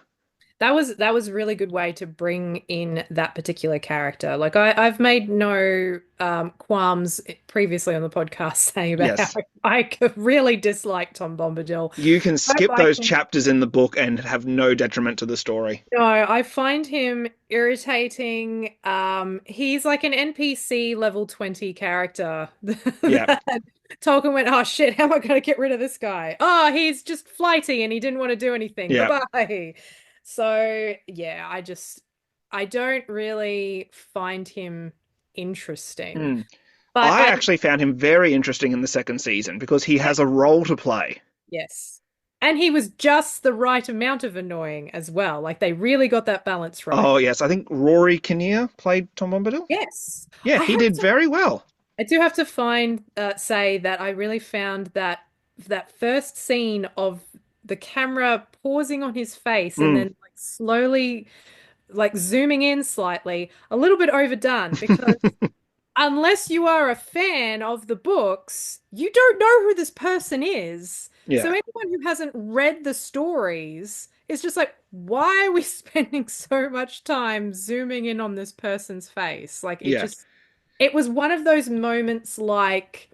Speaker 2: That was a really good way to bring in that particular character. Like I've made no qualms previously on the podcast saying about how
Speaker 1: Yes.
Speaker 2: I really dislike Tom Bombadil.
Speaker 1: You can
Speaker 2: I
Speaker 1: skip
Speaker 2: like
Speaker 1: those
Speaker 2: him.
Speaker 1: chapters in the book and have no detriment to the story.
Speaker 2: No, I find him irritating. He's like an NPC level 20 character
Speaker 1: Yeah,
Speaker 2: that Tolkien went, oh shit, how am I going to get rid of this guy? Oh, he's just flighty and he didn't want to do anything.
Speaker 1: yeah.
Speaker 2: Bye-bye. So, yeah, I don't really find him interesting.
Speaker 1: Mm.
Speaker 2: But
Speaker 1: I actually found him very interesting in the second season because he has a role to play.
Speaker 2: yes. And he was just the right amount of annoying as well. Like they really got that balance right.
Speaker 1: Oh, yes. I think Rory Kinnear played Tom Bombadil.
Speaker 2: Yes.
Speaker 1: Yeah,
Speaker 2: I
Speaker 1: he
Speaker 2: have
Speaker 1: did
Speaker 2: to
Speaker 1: very well.
Speaker 2: I do have to say that I really found that first scene of the camera pausing on his face and
Speaker 1: Mm.
Speaker 2: then like slowly like zooming in slightly, a little bit overdone because unless you are a fan of the books, you don't know who this person is. So
Speaker 1: Yeah,
Speaker 2: anyone who hasn't read the stories is just like, why are we spending so much time zooming in on this person's face? Like
Speaker 1: yeah,
Speaker 2: it was one of those moments like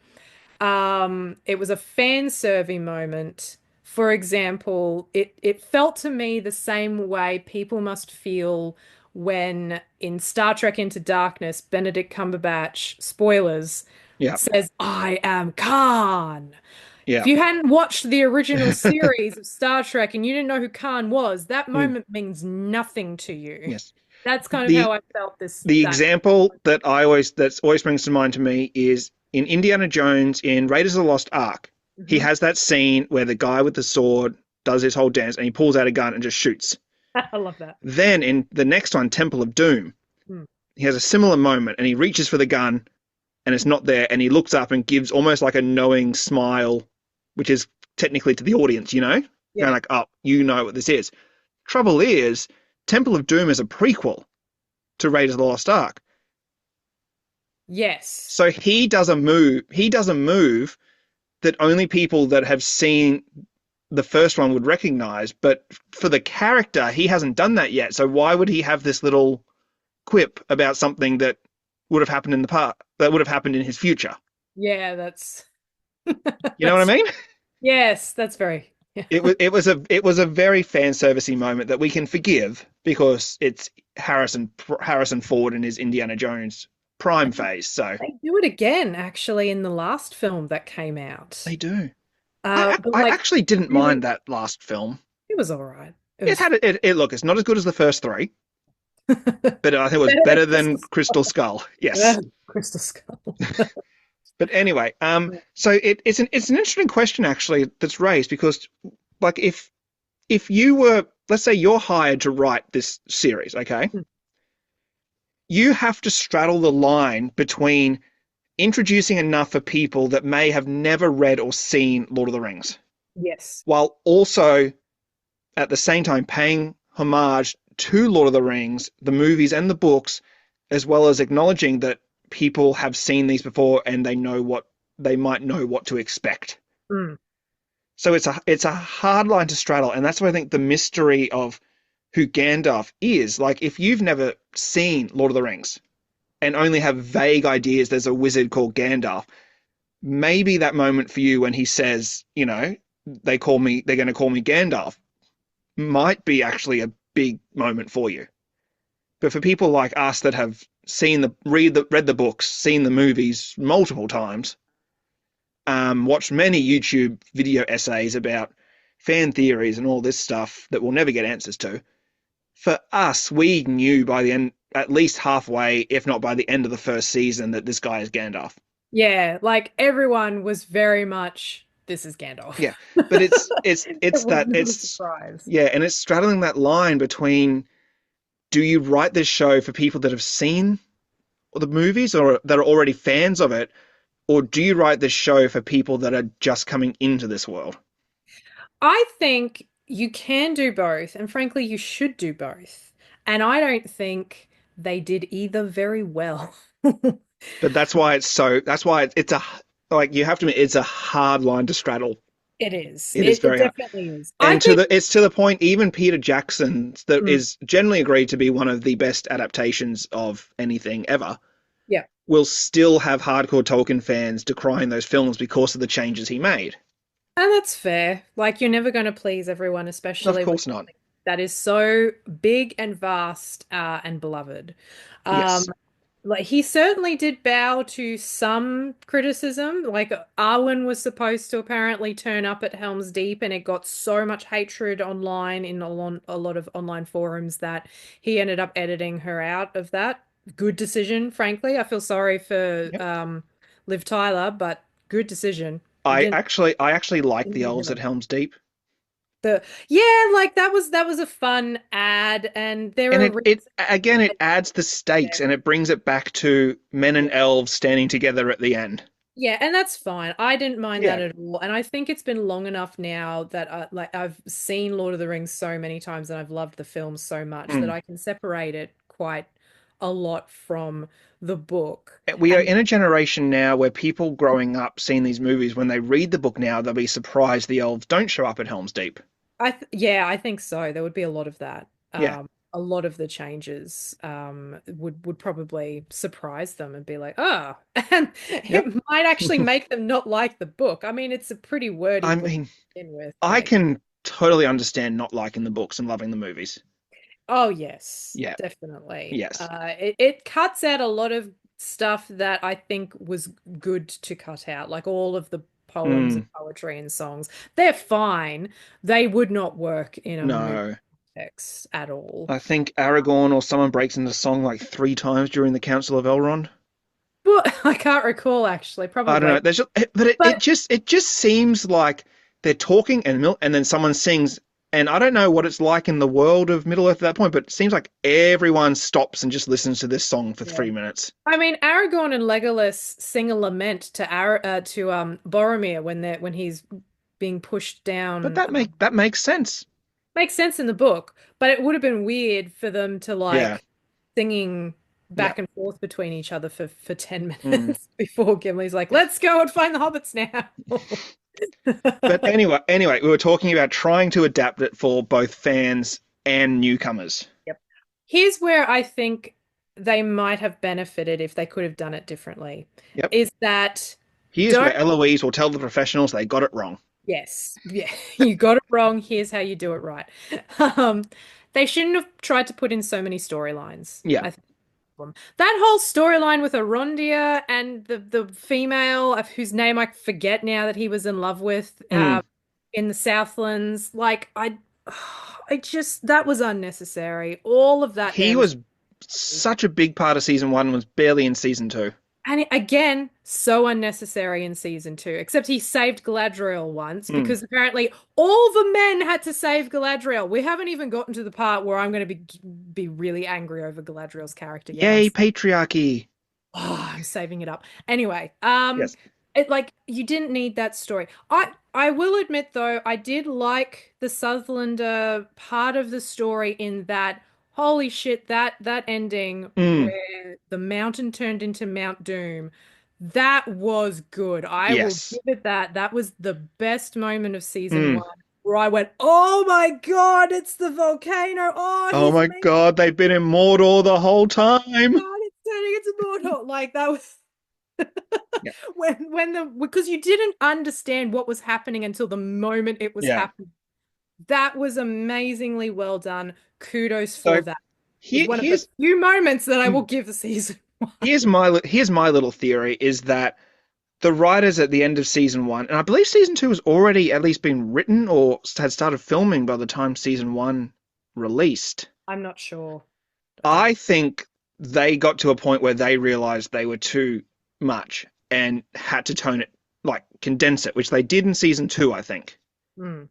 Speaker 2: it was a fan serving moment. For example, it felt to me the same way people must feel when in Star Trek Into Darkness, Benedict Cumberbatch, spoilers,
Speaker 1: yeah,
Speaker 2: says, I am Khan. If
Speaker 1: yeah.
Speaker 2: you hadn't watched the original series of Star Trek and you didn't know who Khan was, that
Speaker 1: Mm.
Speaker 2: moment means nothing to you.
Speaker 1: Yes.
Speaker 2: That's kind of how
Speaker 1: The
Speaker 2: I felt this
Speaker 1: the
Speaker 2: that.
Speaker 1: example that's always springs to mind to me is in Indiana Jones in Raiders of the Lost Ark. He
Speaker 2: Mhm.
Speaker 1: has that scene where the guy with the sword does his whole dance and he pulls out a gun and just shoots.
Speaker 2: I love that.
Speaker 1: Then in the next one, Temple of Doom,
Speaker 2: Mm.
Speaker 1: he has a similar moment and he reaches for the gun and it's not there and he looks up and gives almost like a knowing smile, which is technically to the audience,
Speaker 2: Yeah.
Speaker 1: going like, oh, you know what this is. Trouble is, Temple of Doom is a prequel to Raiders of the Lost Ark.
Speaker 2: Yes.
Speaker 1: So he does a move. He does a move that only people that have seen the first one would recognize. But for the character, he hasn't done that yet. So why would he have this little quip about something that would have happened in the past, that would have happened in his future?
Speaker 2: Yeah, that's
Speaker 1: You know what
Speaker 2: that's
Speaker 1: I mean?
Speaker 2: yes, that's very yeah.
Speaker 1: It was a very fan servicey moment that we can forgive because it's Harrison Ford in his Indiana Jones
Speaker 2: I
Speaker 1: prime
Speaker 2: think
Speaker 1: phase. So
Speaker 2: they do it again actually in the last film that came out.
Speaker 1: they do. I
Speaker 2: But
Speaker 1: I
Speaker 2: like
Speaker 1: actually didn't
Speaker 2: really
Speaker 1: mind that last film.
Speaker 2: it was all right. It
Speaker 1: It
Speaker 2: was
Speaker 1: had it. Look, it's not as good as the first three,
Speaker 2: better
Speaker 1: but I think it was
Speaker 2: than
Speaker 1: better
Speaker 2: Crystal
Speaker 1: than Crystal
Speaker 2: Skull.
Speaker 1: Skull. Yes.
Speaker 2: Yeah, Crystal Skull.
Speaker 1: But anyway, so it's an interesting question actually that's raised because like if you were, let's say you're hired to write this series, okay, you have to straddle the line between introducing enough for people that may have never read or seen Lord of the Rings,
Speaker 2: Yes.
Speaker 1: while also at the same time paying homage to Lord of the Rings, the movies and the books, as well as acknowledging that people have seen these before and they might know what to expect.
Speaker 2: Mm.
Speaker 1: So it's a hard line to straddle, and that's why I think the mystery of who Gandalf is. Like if you've never seen Lord of the Rings and only have vague ideas there's a wizard called Gandalf, maybe that moment for you when he says, they're going to call me Gandalf, might be actually a big moment for you. But for people like us that have read the books, seen the movies multiple times, watched many YouTube video essays about fan theories and all this stuff that we'll never get answers to. For us, we knew by the end, at least halfway, if not by the end of the first season, that this guy is Gandalf.
Speaker 2: Yeah, like everyone was very much this is Gandalf.
Speaker 1: Yeah, but it's
Speaker 2: It
Speaker 1: it's
Speaker 2: was
Speaker 1: that
Speaker 2: not a
Speaker 1: it's
Speaker 2: surprise.
Speaker 1: yeah, and it's straddling that line between do you write this show for people that have seen the movies or that are already fans of it, or do you write this show for people that are just coming into this world?
Speaker 2: I think you can do both, and frankly, you should do both. And I don't think they did either very well.
Speaker 1: But that's why it's so. That's why it's a like you have to admit it's a hard line to straddle.
Speaker 2: It is.
Speaker 1: It is
Speaker 2: It
Speaker 1: very hard.
Speaker 2: definitely is. I
Speaker 1: And to
Speaker 2: think.
Speaker 1: the it's to the point even Peter Jackson, that
Speaker 2: Mm,
Speaker 1: is generally agreed to be one of the best adaptations of anything ever,
Speaker 2: yeah,
Speaker 1: will still have hardcore Tolkien fans decrying those films because of the changes he made.
Speaker 2: and that's fair. Like you're never going to please everyone,
Speaker 1: Of
Speaker 2: especially with
Speaker 1: course not.
Speaker 2: something that is so big and vast and beloved. Um,
Speaker 1: Yes.
Speaker 2: like he certainly did bow to some criticism. Like Arwen was supposed to apparently turn up at Helm's Deep, and it got so much hatred online in a lot of online forums that he ended up editing her out of that. Good decision, frankly. I feel sorry for
Speaker 1: Yep.
Speaker 2: Liv Tyler, but good decision. You
Speaker 1: I actually like
Speaker 2: didn't
Speaker 1: the
Speaker 2: need
Speaker 1: elves
Speaker 2: her.
Speaker 1: at Helm's Deep.
Speaker 2: The Yeah, like that was a fun ad, and there
Speaker 1: And
Speaker 2: are
Speaker 1: it
Speaker 2: reasons.
Speaker 1: again it adds the stakes and it brings it back to men and
Speaker 2: Yeah.
Speaker 1: elves standing together at the end.
Speaker 2: Yeah, and that's fine. I didn't mind that
Speaker 1: Yeah.
Speaker 2: at all. And I think it's been long enough now that I've seen Lord of the Rings so many times and I've loved the film so much that
Speaker 1: Mm.
Speaker 2: I can separate it quite a lot from the book.
Speaker 1: We are
Speaker 2: And
Speaker 1: in a generation now where people growing up seeing these movies, when they read the book now, they'll be surprised the elves don't show up at Helm's Deep.
Speaker 2: yeah, I think so. There would be a lot of that.
Speaker 1: Yeah.
Speaker 2: A lot of the changes would probably surprise them and be like, oh, and
Speaker 1: Yep.
Speaker 2: it might actually make them not like the book. I mean, it's a pretty wordy
Speaker 1: I
Speaker 2: book
Speaker 1: mean,
Speaker 2: to begin with,
Speaker 1: I
Speaker 2: but
Speaker 1: can totally understand not liking the books and loving the movies.
Speaker 2: oh yes,
Speaker 1: Yeah.
Speaker 2: definitely.
Speaker 1: Yes.
Speaker 2: It cuts out a lot of stuff that I think was good to cut out, like all of the poems and
Speaker 1: Mm.
Speaker 2: poetry and songs. They're fine. They would not work in a movie
Speaker 1: No.
Speaker 2: text at all.
Speaker 1: I think Aragorn or someone breaks into song like 3 times during the Council of Elrond.
Speaker 2: Well, I can't recall actually,
Speaker 1: I don't know.
Speaker 2: probably.
Speaker 1: There's just, but it
Speaker 2: But
Speaker 1: just seems like they're talking and then someone sings, and I don't know what it's like in the world of Middle Earth at that point, but it seems like everyone stops and just listens to this song for
Speaker 2: yeah.
Speaker 1: 3 minutes.
Speaker 2: I mean, Aragorn and Legolas sing a lament to Boromir when he's being pushed
Speaker 1: But
Speaker 2: down.
Speaker 1: that makes sense.
Speaker 2: Makes sense in the book, but it would have been weird for them to
Speaker 1: Yeah.
Speaker 2: like singing
Speaker 1: Yeah.
Speaker 2: back and forth between each other for 10
Speaker 1: Mm.
Speaker 2: minutes before Gimli's like,
Speaker 1: Yeah.
Speaker 2: let's go and find the hobbits now.
Speaker 1: But anyway, we were talking about trying to adapt it for both fans and newcomers.
Speaker 2: Yep. Here's where I think they might have benefited if they could have done it differently,
Speaker 1: Yep.
Speaker 2: is that
Speaker 1: Here's
Speaker 2: don't,
Speaker 1: where Eloise will tell the professionals they got it wrong.
Speaker 2: yes, yeah, you got it wrong. Here's how you do it right. Um, they shouldn't have tried to put in so many storylines.
Speaker 1: Yeah.
Speaker 2: I think problem. That whole storyline with Arondia and the female of whose name I forget now that he was in love with
Speaker 1: Mm.
Speaker 2: in the Southlands, like I just that was unnecessary. All of that
Speaker 1: He
Speaker 2: there was,
Speaker 1: was such a big part of season one, was barely in season two.
Speaker 2: and again, so unnecessary in season two. Except he saved Galadriel once
Speaker 1: Mm.
Speaker 2: because apparently all the men had to save Galadriel. We haven't even gotten to the part where I'm going to be really angry over Galadriel's character yet.
Speaker 1: Yay, patriarchy.
Speaker 2: Oh, I'm saving it up. Anyway,
Speaker 1: Yes.
Speaker 2: it like you didn't need that story. I will admit though, I did like the Southlander part of the story in that holy shit, that ending
Speaker 1: Mm.
Speaker 2: where the mountain turned into Mount Doom, that was good. I will
Speaker 1: Yes.
Speaker 2: give it that. That was the best moment of season
Speaker 1: Mm.
Speaker 2: one where I went, "Oh my God, it's the volcano. Oh,
Speaker 1: Oh
Speaker 2: he's
Speaker 1: my
Speaker 2: making
Speaker 1: God, they've been in Mordor the whole time.
Speaker 2: God, it's turning into Mordor." Like that was
Speaker 1: Yeah.
Speaker 2: when the because you didn't understand what was happening until the moment it was
Speaker 1: Yeah.
Speaker 2: happening. That was amazingly well done. Kudos for
Speaker 1: So
Speaker 2: that. It's
Speaker 1: here,
Speaker 2: one of the
Speaker 1: here's
Speaker 2: few moments that I will
Speaker 1: mm,
Speaker 2: give the season one.
Speaker 1: here's my little theory is that the writers at the end of season one, and I believe season two has already at least been written or had started filming by the time season one released.
Speaker 2: I'm not sure.
Speaker 1: I think they got to a point where they realized they were too much and had to tone it, like condense it, which they did in season two, I think.
Speaker 2: Hmm.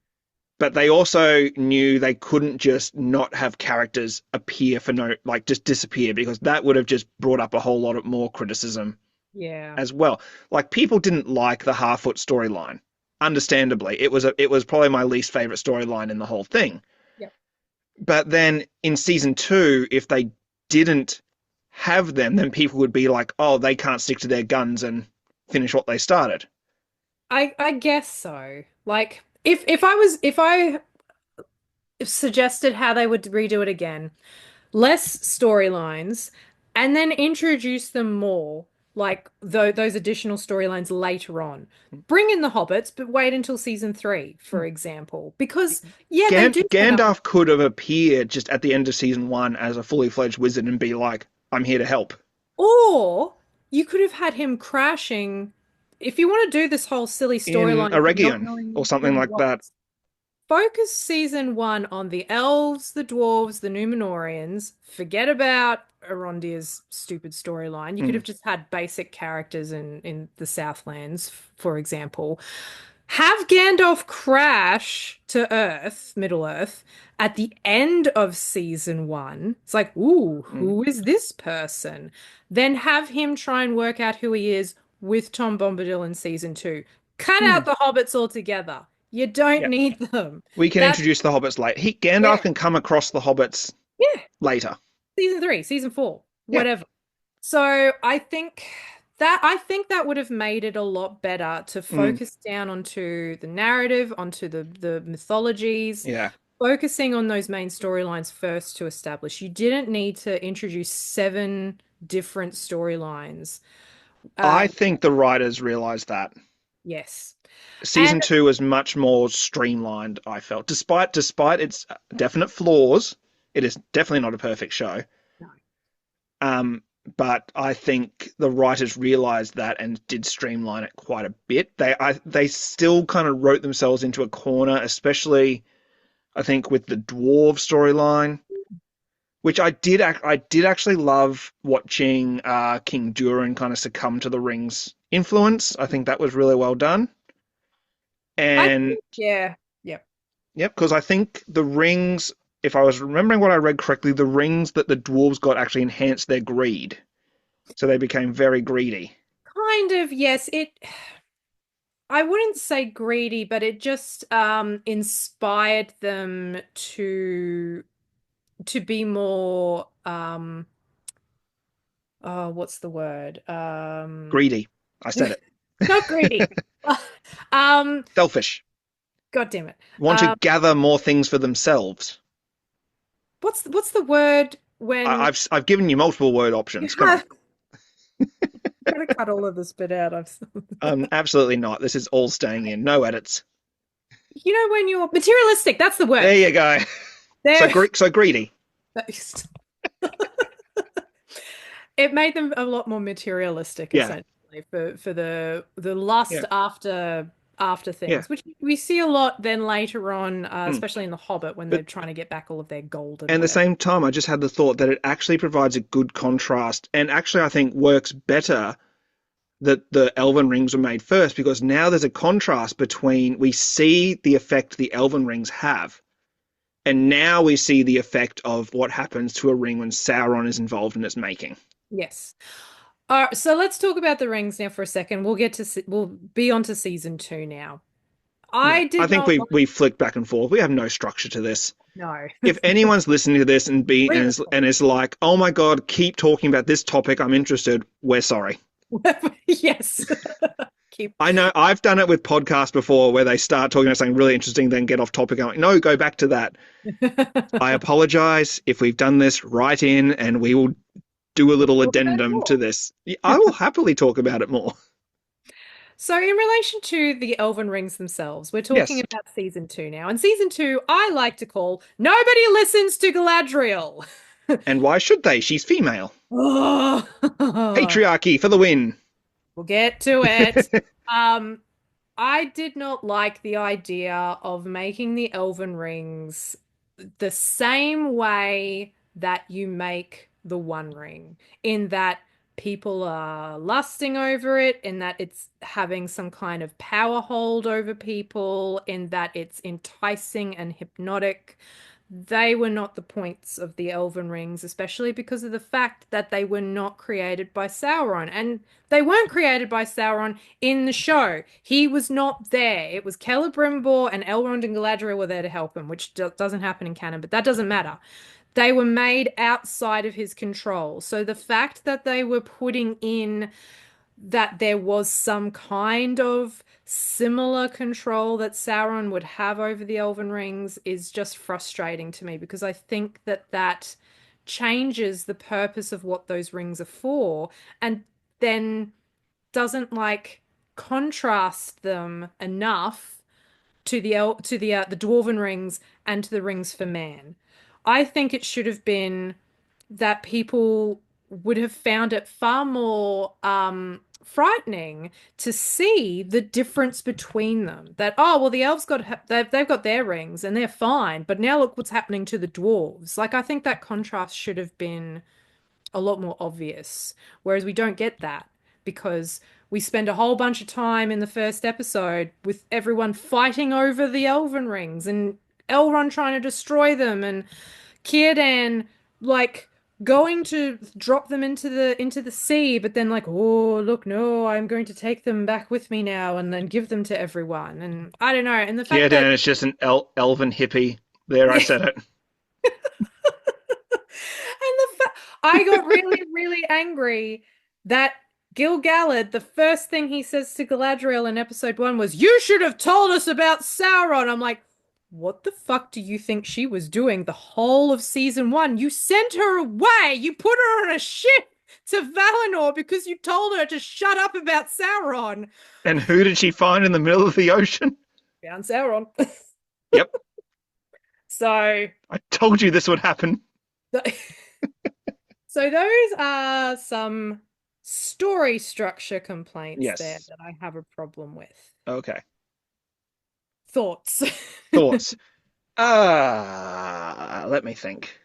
Speaker 1: But they also knew they couldn't just not have characters appear for no, like just disappear, because that would have just brought up a whole lot of more criticism
Speaker 2: Yeah.
Speaker 1: as well. Like people didn't like the Harfoot storyline. Understandably, it was probably my least favorite storyline in the whole thing.
Speaker 2: Yep.
Speaker 1: But then in season two, if they didn't have them, then people would be like, oh, they can't stick to their guns and finish what they started.
Speaker 2: I guess so. Like if I suggested how they would redo it again, less storylines, and then introduce them more, like those additional storylines later on. Bring in the hobbits, but wait until season three, for example, because yeah, they do set up.
Speaker 1: Gandalf could have appeared just at the end of season one as a fully fledged wizard and be like, "I'm here to help."
Speaker 2: Or you could have had him crashing. If you want to do this whole silly
Speaker 1: In
Speaker 2: storyline of him not
Speaker 1: Eregion or
Speaker 2: knowing who
Speaker 1: something
Speaker 2: he
Speaker 1: like that.
Speaker 2: was, focus season one on the elves, the dwarves, the Númenóreans. Forget about Arondir's stupid storyline. You could
Speaker 1: Mm,
Speaker 2: have just had basic characters in the Southlands, for example. Have Gandalf crash to Earth, Middle Earth, at the end of season one. It's like, ooh,
Speaker 1: mm,
Speaker 2: who is this person? Then have him try and work out who he is with Tom Bombadil in season two. Cut
Speaker 1: mm.
Speaker 2: out the hobbits altogether. You don't
Speaker 1: Yeah,
Speaker 2: need them.
Speaker 1: we can
Speaker 2: That's
Speaker 1: introduce the hobbits late. Gandalf
Speaker 2: yeah,
Speaker 1: can come across the hobbits
Speaker 2: yeah.
Speaker 1: later.
Speaker 2: Season three, season four,
Speaker 1: Yeah.
Speaker 2: whatever. So I think that would have made it a lot better to
Speaker 1: Mm,
Speaker 2: focus down onto the narrative, onto the mythologies,
Speaker 1: yeah.
Speaker 2: focusing on those main storylines first to establish. You didn't need to introduce seven different storylines.
Speaker 1: I
Speaker 2: Uh,
Speaker 1: think the writers realized that.
Speaker 2: yes. And
Speaker 1: Season two was much more streamlined, I felt. Despite its definite flaws, it is definitely not a perfect show.
Speaker 2: no.
Speaker 1: Um, but I think the writers realized that and did streamline it quite a bit. They still kind of wrote themselves into a corner, especially I think with the dwarf storyline, which I did actually love watching King Durin kind of succumb to the ring's influence. I think that was really well done.
Speaker 2: I
Speaker 1: And
Speaker 2: think, yeah, yeah.
Speaker 1: yep, because I think the rings, if I was remembering what I read correctly, the rings that the dwarves got actually enhanced their greed. So they became very greedy.
Speaker 2: Kind of, yes. I wouldn't say greedy, but it just inspired them to be more oh, what's the word?
Speaker 1: Greedy. I said
Speaker 2: Not greedy.
Speaker 1: it.
Speaker 2: Um,
Speaker 1: Selfish.
Speaker 2: God damn it.
Speaker 1: Want to gather more things for themselves.
Speaker 2: What's the word when
Speaker 1: I've given you multiple word
Speaker 2: you
Speaker 1: options. Come on.
Speaker 2: have gotta cut all of this bit out.
Speaker 1: Absolutely not. This is all staying in. No edits.
Speaker 2: You know when you're materialistic, that's the
Speaker 1: There
Speaker 2: word.
Speaker 1: you go. So
Speaker 2: There.
Speaker 1: so greedy.
Speaker 2: It made them a lot more materialistic,
Speaker 1: Yeah.
Speaker 2: essentially, for the lust
Speaker 1: Yeah.
Speaker 2: after
Speaker 1: Yeah.
Speaker 2: things, which we see a lot then later on,
Speaker 1: Mm.
Speaker 2: especially in The Hobbit when they're
Speaker 1: But
Speaker 2: trying to get back all of their gold and
Speaker 1: at the
Speaker 2: whatever.
Speaker 1: same time, I just had the thought that it actually provides a good contrast, and actually I think works better that the elven rings were made first, because now there's a contrast between we see the effect the elven rings have, and now we see the effect of what happens to a ring when Sauron is involved in its making.
Speaker 2: Yes. All right, so let's talk about the rings now for a second. We'll be on to season two now.
Speaker 1: Yeah,
Speaker 2: I
Speaker 1: I
Speaker 2: did
Speaker 1: think
Speaker 2: not
Speaker 1: we flick back and forth. We have no structure to this.
Speaker 2: no.
Speaker 1: If anyone's listening to this
Speaker 2: Read
Speaker 1: and is like, "Oh my god, keep talking about this topic. I'm interested." We're sorry.
Speaker 2: Yes. Keep.
Speaker 1: I know I've done it with podcasts before where they start talking about something really interesting, then get off topic. I'm like, no, go back to that. I apologize if we've done this. Write in, and we will do a little
Speaker 2: Talk about it
Speaker 1: addendum to
Speaker 2: more.
Speaker 1: this. I will happily talk about it more.
Speaker 2: So, in relation to the Elven Rings themselves, we're talking
Speaker 1: Yes.
Speaker 2: about season two now. And season two, I like to call Nobody Listens to Galadriel.
Speaker 1: And why should they? She's female.
Speaker 2: Oh,
Speaker 1: Patriarchy for the win.
Speaker 2: we'll get to it. Um, I did not like the idea of making the Elven Rings the same way that you make the One Ring, in that people are lusting over it, in that it's having some kind of power hold over people, in that it's enticing and hypnotic. They were not the points of the Elven Rings, especially because of the fact that they were not created by Sauron. And they weren't created by Sauron in the show. He was not there. It was Celebrimbor and Elrond and Galadriel were there to help him, which doesn't happen in canon, but that doesn't matter. They were made outside of his control. So the fact that they were putting in that there was some kind of similar control that Sauron would have over the Elven Rings is just frustrating to me because I think that that changes the purpose of what those rings are for and then doesn't like contrast them enough to the Dwarven Rings and to the Rings for Man. I think it should have been that people would have found it far more frightening to see the difference between them. That, oh, well, the elves they've got their rings and they're fine, but now look what's happening to the dwarves. Like, I think that contrast should have been a lot more obvious, whereas we don't get that because we spend a whole bunch of time in the first episode with everyone fighting over the elven rings and Elrond trying to destroy them and Círdan like going to drop them into the sea, but then like, oh look, no, I'm going to take them back with me now and then give them to everyone. And I don't know. And the
Speaker 1: Yeah,
Speaker 2: fact that
Speaker 1: Dan, it's just an elven hippie. There, I
Speaker 2: yeah,
Speaker 1: said it.
Speaker 2: I got really, really angry that Gil-galad, the first thing he says to Galadriel in episode 1 was, "You should have told us about Sauron." I'm like, what the fuck do you think she was doing the whole of season 1? You sent her away. You put her on a ship to Valinor because you told her to shut up about Sauron.
Speaker 1: And who did she find in the middle of the ocean?
Speaker 2: Found Sauron.
Speaker 1: Yep,
Speaker 2: So,
Speaker 1: I told you this would happen.
Speaker 2: so those are some story structure complaints there
Speaker 1: Yes.
Speaker 2: that I have a problem with.
Speaker 1: Okay.
Speaker 2: Thoughts?
Speaker 1: Thoughts. Let me think.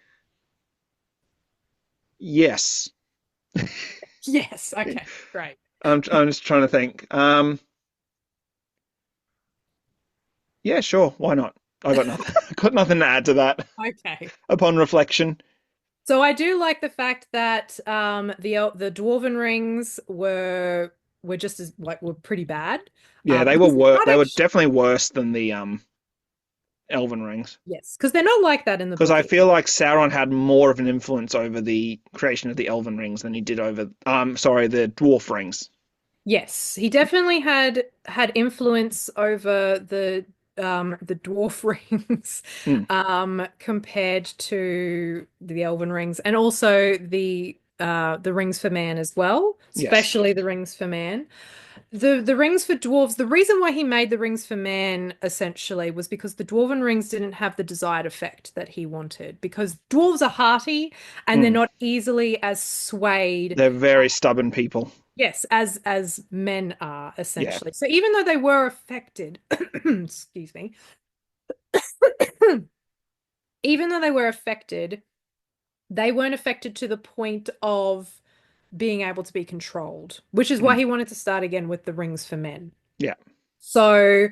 Speaker 1: Yes.
Speaker 2: Yes. Okay. Great.
Speaker 1: I'm just trying to think. Yeah, sure. Why not? I got nothing. Got nothing to add to that
Speaker 2: Okay.
Speaker 1: upon reflection.
Speaker 2: So I do like the fact that the dwarven rings were just as like were pretty bad.
Speaker 1: Yeah, they were
Speaker 2: Because they're not
Speaker 1: they were
Speaker 2: actually
Speaker 1: definitely worse than the Elven rings.
Speaker 2: yes, because they're not like that in the
Speaker 1: Because
Speaker 2: book.
Speaker 1: I feel like Sauron had more of an influence over the creation of the Elven rings than he did over sorry, the Dwarf rings.
Speaker 2: Yes, he definitely had influence over the dwarf rings
Speaker 1: Hmm.
Speaker 2: compared to the elven rings and also the rings for man as well,
Speaker 1: Yes.
Speaker 2: especially the rings for man. The rings for dwarves, the reason why he made the rings for man essentially was because the dwarven rings didn't have the desired effect that he wanted because dwarves are hearty and they're
Speaker 1: Hmm.
Speaker 2: not easily as swayed.
Speaker 1: They're very stubborn people.
Speaker 2: Yes, as men are
Speaker 1: Yeah.
Speaker 2: essentially. So even though they were affected, excuse me, even though they were affected, they weren't affected to the point of being able to be controlled, which is why
Speaker 1: Hmm.
Speaker 2: he wanted to start again with the rings for men.
Speaker 1: Yeah.
Speaker 2: So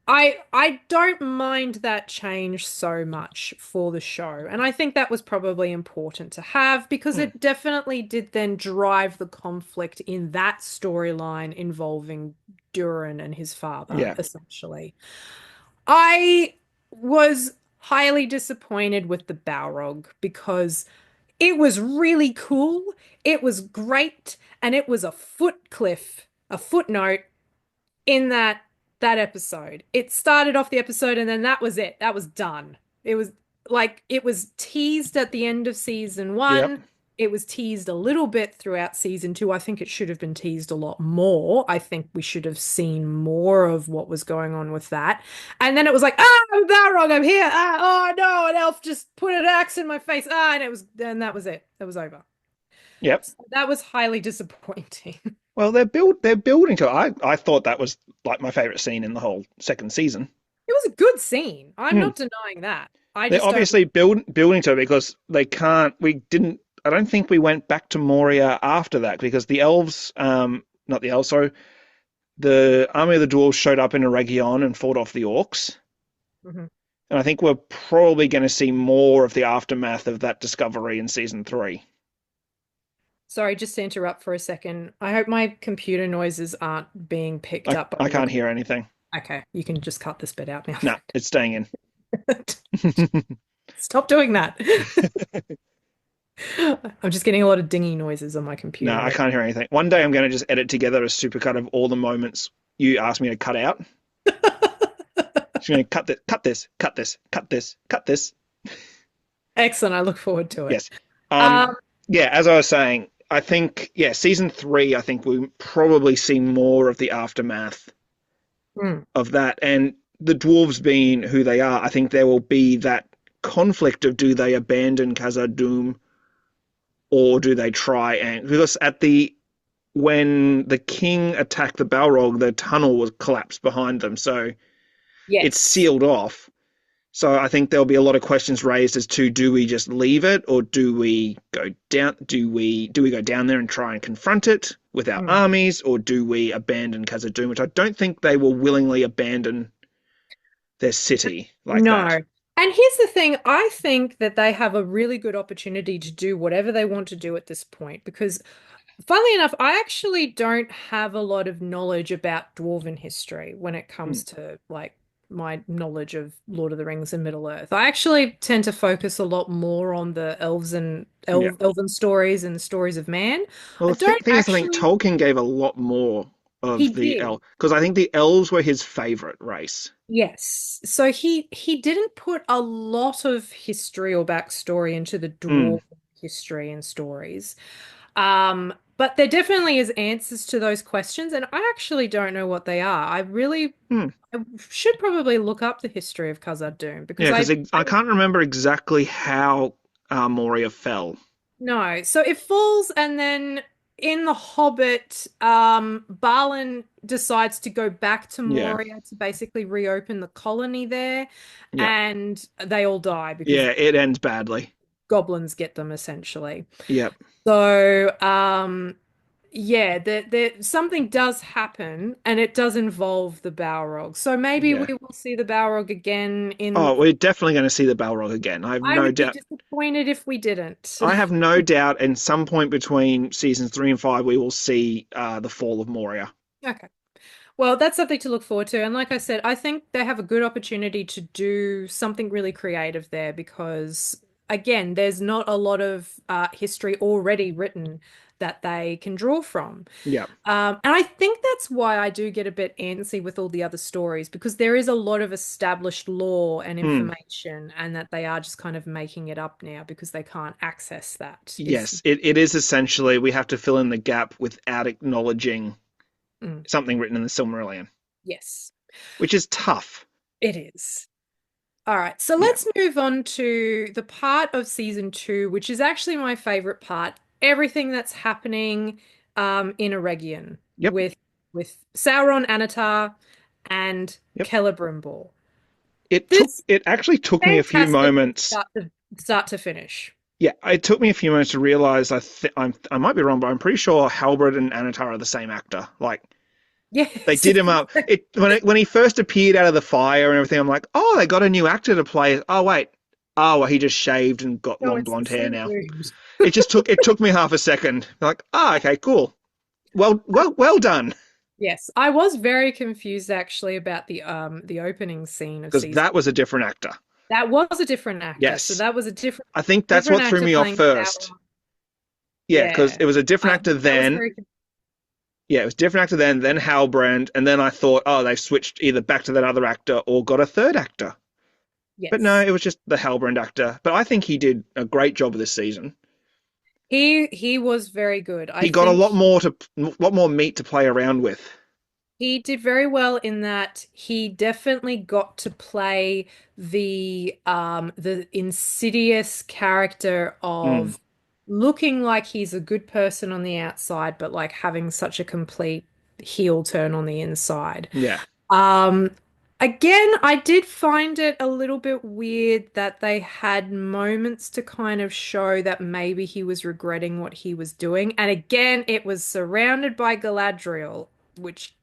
Speaker 2: I don't mind that change so much for the show. And I think that was probably important to have because
Speaker 1: Hmm.
Speaker 2: it definitely did then drive the conflict in that storyline involving Durin and his father,
Speaker 1: Yeah.
Speaker 2: essentially. I was highly disappointed with the Balrog because it was really cool, it was great, and it was a a footnote in that episode. It started off the episode and then that was it. That was done. It was like it was teased at the end of season
Speaker 1: Yep.
Speaker 2: 1. It was teased a little bit throughout season 2. I think it should have been teased a lot more. I think we should have seen more of what was going on with that. And then it was like, ah, I'm Balrog, I'm here. Ah, oh no, an elf just put an axe in my face. And that was it. It was over.
Speaker 1: Yep.
Speaker 2: So that was highly disappointing.
Speaker 1: Well, they're building to it. I thought that was like my favorite scene in the whole second season.
Speaker 2: It was a good scene. I'm
Speaker 1: Hmm.
Speaker 2: not denying that. I
Speaker 1: They're
Speaker 2: just don't.
Speaker 1: obviously building to it because they can't. We didn't. I don't think we went back to Moria after that because the elves, not the elves, sorry, the army of the dwarves showed up in Eregion and fought off the orcs.
Speaker 2: Mhm.
Speaker 1: And I think we're probably going to see more of the aftermath of that discovery in season 3.
Speaker 2: Sorry, just to interrupt for a second. I hope my computer noises aren't being picked
Speaker 1: I
Speaker 2: up by
Speaker 1: I
Speaker 2: the
Speaker 1: can't
Speaker 2: record.
Speaker 1: hear anything.
Speaker 2: Okay, you can just cut this bit out now.
Speaker 1: No, it's staying in.
Speaker 2: Stop doing that. I'm just getting a lot of dingy noises on my
Speaker 1: No,
Speaker 2: computer
Speaker 1: I
Speaker 2: right
Speaker 1: can't hear anything. One day I'm going to just edit together a supercut of all the moments you asked me to cut out. She's going to cut this, cut this, cut this, cut this.
Speaker 2: Excellent. I look forward to it.
Speaker 1: Yes.
Speaker 2: Um,
Speaker 1: Yeah, as I was saying, I think, yeah, season three, I think we probably see more of the aftermath
Speaker 2: mm,
Speaker 1: of that. And the dwarves being who they are, I think there will be that conflict of do they abandon Khazad-dûm or do they try and because at the when the king attacked the Balrog, the tunnel was collapsed behind them, so it's
Speaker 2: yes.
Speaker 1: sealed off. So I think there'll be a lot of questions raised as to do we just leave it or do we go down? Do we go down there and try and confront it with our
Speaker 2: Mm.
Speaker 1: armies, or do we abandon Khazad-dûm? Which I don't think they will willingly abandon their city like
Speaker 2: No.
Speaker 1: that.
Speaker 2: And here's the thing, I think that they have a really good opportunity to do whatever they want to do at this point because funnily enough, I actually don't have a lot of knowledge about dwarven history when it
Speaker 1: Hmm.
Speaker 2: comes to like my knowledge of Lord of the Rings and Middle Earth. I actually tend to focus a lot more on the elves and
Speaker 1: Yeah.
Speaker 2: elven stories and stories of man.
Speaker 1: Well,
Speaker 2: I
Speaker 1: the
Speaker 2: don't
Speaker 1: thing is, I think
Speaker 2: actually.
Speaker 1: Tolkien gave a lot more
Speaker 2: He
Speaker 1: of the
Speaker 2: did.
Speaker 1: elf because I think the elves were his favorite race.
Speaker 2: Yes. So he didn't put a lot of history or backstory into the
Speaker 1: Mm,
Speaker 2: dwarf history and stories. But there definitely is answers to those questions, and I actually don't know what they are.
Speaker 1: mm.
Speaker 2: I should probably look up the history of Khazad-dûm
Speaker 1: Yeah,
Speaker 2: because
Speaker 1: because I
Speaker 2: I
Speaker 1: can't remember exactly how Moria fell.
Speaker 2: no. So it falls, and then in The Hobbit, Balin decides to go back to
Speaker 1: Yeah,
Speaker 2: Moria to basically reopen the colony there,
Speaker 1: yeah,
Speaker 2: and they all die because
Speaker 1: yeah. It ends badly.
Speaker 2: goblins get them essentially.
Speaker 1: Yep,
Speaker 2: So, yeah, something does happen, and it does involve the Balrog. So maybe
Speaker 1: yeah.
Speaker 2: we will see the Balrog again in.
Speaker 1: Oh, we're definitely going to see the Balrog again. I have
Speaker 2: I
Speaker 1: no
Speaker 2: would be
Speaker 1: doubt.
Speaker 2: disappointed if we didn't.
Speaker 1: I have no doubt. In some point between seasons three and five, we will see the fall of Moria.
Speaker 2: Okay. Well, that's something to look forward to. And like I said, I think they have a good opportunity to do something really creative there because, again, there's not a lot of history already written that they can draw from.
Speaker 1: Yeah,
Speaker 2: And I think that's why I do get a bit antsy with all the other stories because there is a lot of established lore and
Speaker 1: mm.
Speaker 2: information, and that they are just kind of making it up now because they can't access that. Is
Speaker 1: Yes. It is essentially we have to fill in the gap without acknowledging
Speaker 2: mm,
Speaker 1: something written in the Silmarillion,
Speaker 2: yes,
Speaker 1: which is tough.
Speaker 2: it is. All right, so
Speaker 1: Yeah.
Speaker 2: let's move on to the part of season two, which is actually my favorite part. Everything that's happening in Eregion
Speaker 1: Yep.
Speaker 2: with Sauron, Anatar, and
Speaker 1: Yep.
Speaker 2: Celebrimbor.
Speaker 1: It took.
Speaker 2: This
Speaker 1: It actually took me a few
Speaker 2: fantastic from
Speaker 1: moments.
Speaker 2: start to finish.
Speaker 1: Yeah, it took me a few moments to realize. I might be wrong, but I'm pretty sure Halberd and Anatar are the same actor. Like they
Speaker 2: Yes.
Speaker 1: did him up. When he first appeared out of the fire and everything, I'm like, oh, they got a new actor to play. Oh wait. Oh, well, he just shaved and got
Speaker 2: No,
Speaker 1: long
Speaker 2: it's the
Speaker 1: blonde hair
Speaker 2: same
Speaker 1: now.
Speaker 2: dude.
Speaker 1: It took me half a second. Like, okay, cool. Well done.
Speaker 2: Yes, I was very confused actually about the opening scene of
Speaker 1: Because
Speaker 2: season.
Speaker 1: that was a different actor.
Speaker 2: That was a different actor. So
Speaker 1: Yes.
Speaker 2: that was a
Speaker 1: I think that's
Speaker 2: different
Speaker 1: what threw
Speaker 2: actor
Speaker 1: me off
Speaker 2: playing
Speaker 1: first.
Speaker 2: Sauron.
Speaker 1: Yeah, because
Speaker 2: Yeah.
Speaker 1: it was a different actor
Speaker 2: That was
Speaker 1: then.
Speaker 2: very
Speaker 1: Yeah, it was a different actor then Halbrand, and then I thought, oh, they switched either back to that other actor or got a third actor. But no,
Speaker 2: yes.
Speaker 1: it was just the Halbrand actor. But I think he did a great job of this season.
Speaker 2: He was very good. I
Speaker 1: He got a
Speaker 2: think
Speaker 1: lot more meat to play around with.
Speaker 2: he did very well in that he definitely got to play the insidious character
Speaker 1: Mm,
Speaker 2: of looking like he's a good person on the outside, but like having such a complete heel turn on the inside.
Speaker 1: yeah.
Speaker 2: Um, Again, I did find it a little bit weird that they had moments to kind of show that maybe he was regretting what he was doing. And again, it was surrounded by Galadriel, which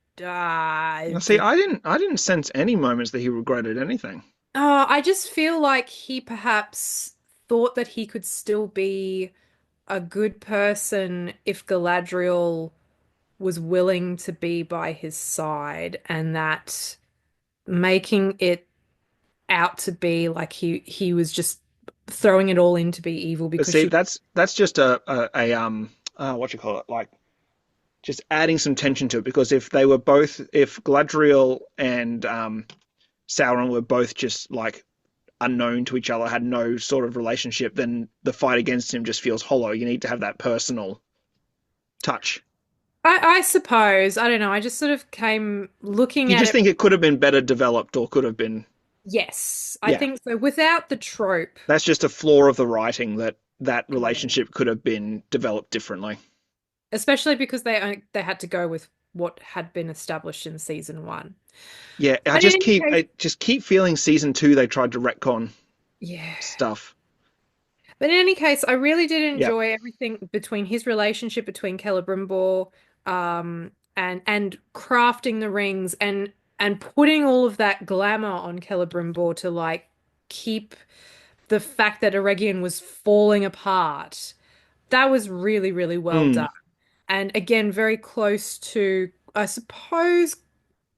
Speaker 1: Now, see, I didn't sense any moments that he regretted anything.
Speaker 2: I just feel like he perhaps thought that he could still be a good person if Galadriel was willing to be by his side, and that making it out to be like he was just throwing it all in to be evil
Speaker 1: But
Speaker 2: because
Speaker 1: see,
Speaker 2: she
Speaker 1: that's just a what you call it, like just adding some tension to it, because if Gladriel and Sauron were both just like unknown to each other, had no sort of relationship, then the fight against him just feels hollow. You need to have that personal touch.
Speaker 2: I suppose. I don't know. I just sort of came looking
Speaker 1: You
Speaker 2: at
Speaker 1: just
Speaker 2: it.
Speaker 1: think it could have been better developed, or could have been,
Speaker 2: Yes, I
Speaker 1: yeah.
Speaker 2: think so. Without the trope.
Speaker 1: That's just a flaw of the writing, that that
Speaker 2: Yeah.
Speaker 1: relationship could have been developed differently.
Speaker 2: Especially because they had to go with what had been established in season one.
Speaker 1: Yeah,
Speaker 2: But in any case,
Speaker 1: I just keep feeling season two they tried to retcon
Speaker 2: yeah.
Speaker 1: stuff.
Speaker 2: But in any case, I really did
Speaker 1: Yep.
Speaker 2: enjoy everything between his relationship between Celebrimbor, and crafting the rings and putting all of that glamour on Celebrimbor to like keep the fact that Eregion was falling apart. That was really, really well
Speaker 1: Mm,
Speaker 2: done. And again, very close to, I suppose,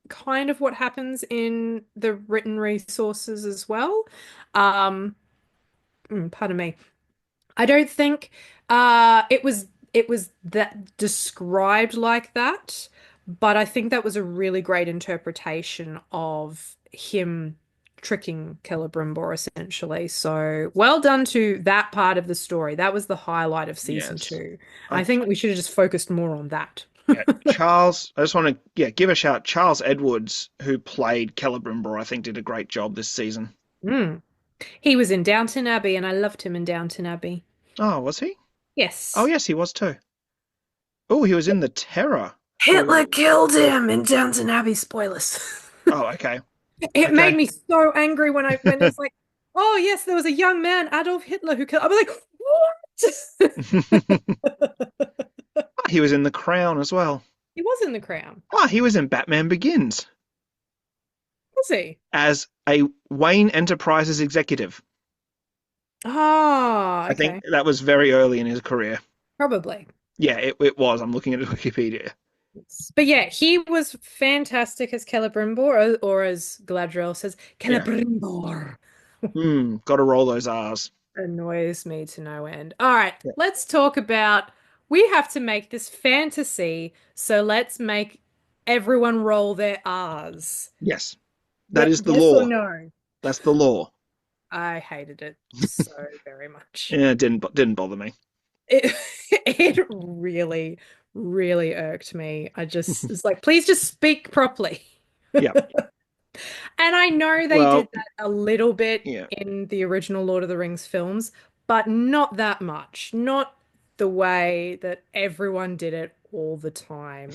Speaker 2: kind of what happens in the written resources as well. Um, pardon me. I don't think it was that described like that, but I think that was a really great interpretation of him tricking Celebrimbor essentially. So well done to that part of the story. That was the highlight of season
Speaker 1: yes.
Speaker 2: two.
Speaker 1: I
Speaker 2: I think we should have just focused more on that.
Speaker 1: Yeah, Charles. I just want to give a shout. Charles Edwards, who played Celebrimbor, I think did a great job this season.
Speaker 2: Mm. He was in Downton Abbey, and I loved him in Downton Abbey.
Speaker 1: Oh, was he? Oh,
Speaker 2: Yes.
Speaker 1: yes, he was too. Oh, he was in the Terror.
Speaker 2: Hitler
Speaker 1: Oh,
Speaker 2: killed him in Downton Abbey. Spoilers.
Speaker 1: oh, okay,
Speaker 2: It made
Speaker 1: okay.
Speaker 2: me so angry when it's like, oh yes, there was a young man, Adolf Hitler, who killed. I was like, what?
Speaker 1: He was in The Crown as well.
Speaker 2: He was in The Crown,
Speaker 1: Ah, he was in Batman Begins
Speaker 2: was he?
Speaker 1: as a Wayne Enterprises executive.
Speaker 2: Oh,
Speaker 1: I think
Speaker 2: okay,
Speaker 1: that was very early in his career.
Speaker 2: probably.
Speaker 1: Yeah, it was. I'm looking at Wikipedia.
Speaker 2: But yeah, he was fantastic as Celebrimbor, or as Gladriel says,
Speaker 1: Yeah.
Speaker 2: Celebrimbor.
Speaker 1: Got to roll those R's.
Speaker 2: Annoys me to no end. All right,
Speaker 1: Yeah.
Speaker 2: let's talk about. We have to make this fantasy, so let's make everyone roll their R's.
Speaker 1: Yes, that
Speaker 2: Yep,
Speaker 1: is the
Speaker 2: yes or
Speaker 1: law.
Speaker 2: no?
Speaker 1: That's the law.
Speaker 2: I hated it so very much.
Speaker 1: Yeah, it didn't bother me.
Speaker 2: It it really, really irked me. I just it's like, please just speak properly.
Speaker 1: Yeah.
Speaker 2: And I know they did
Speaker 1: Well,
Speaker 2: that a little bit
Speaker 1: yeah.
Speaker 2: in the original Lord of the Rings films, but not that much. Not the way that everyone did it all the time.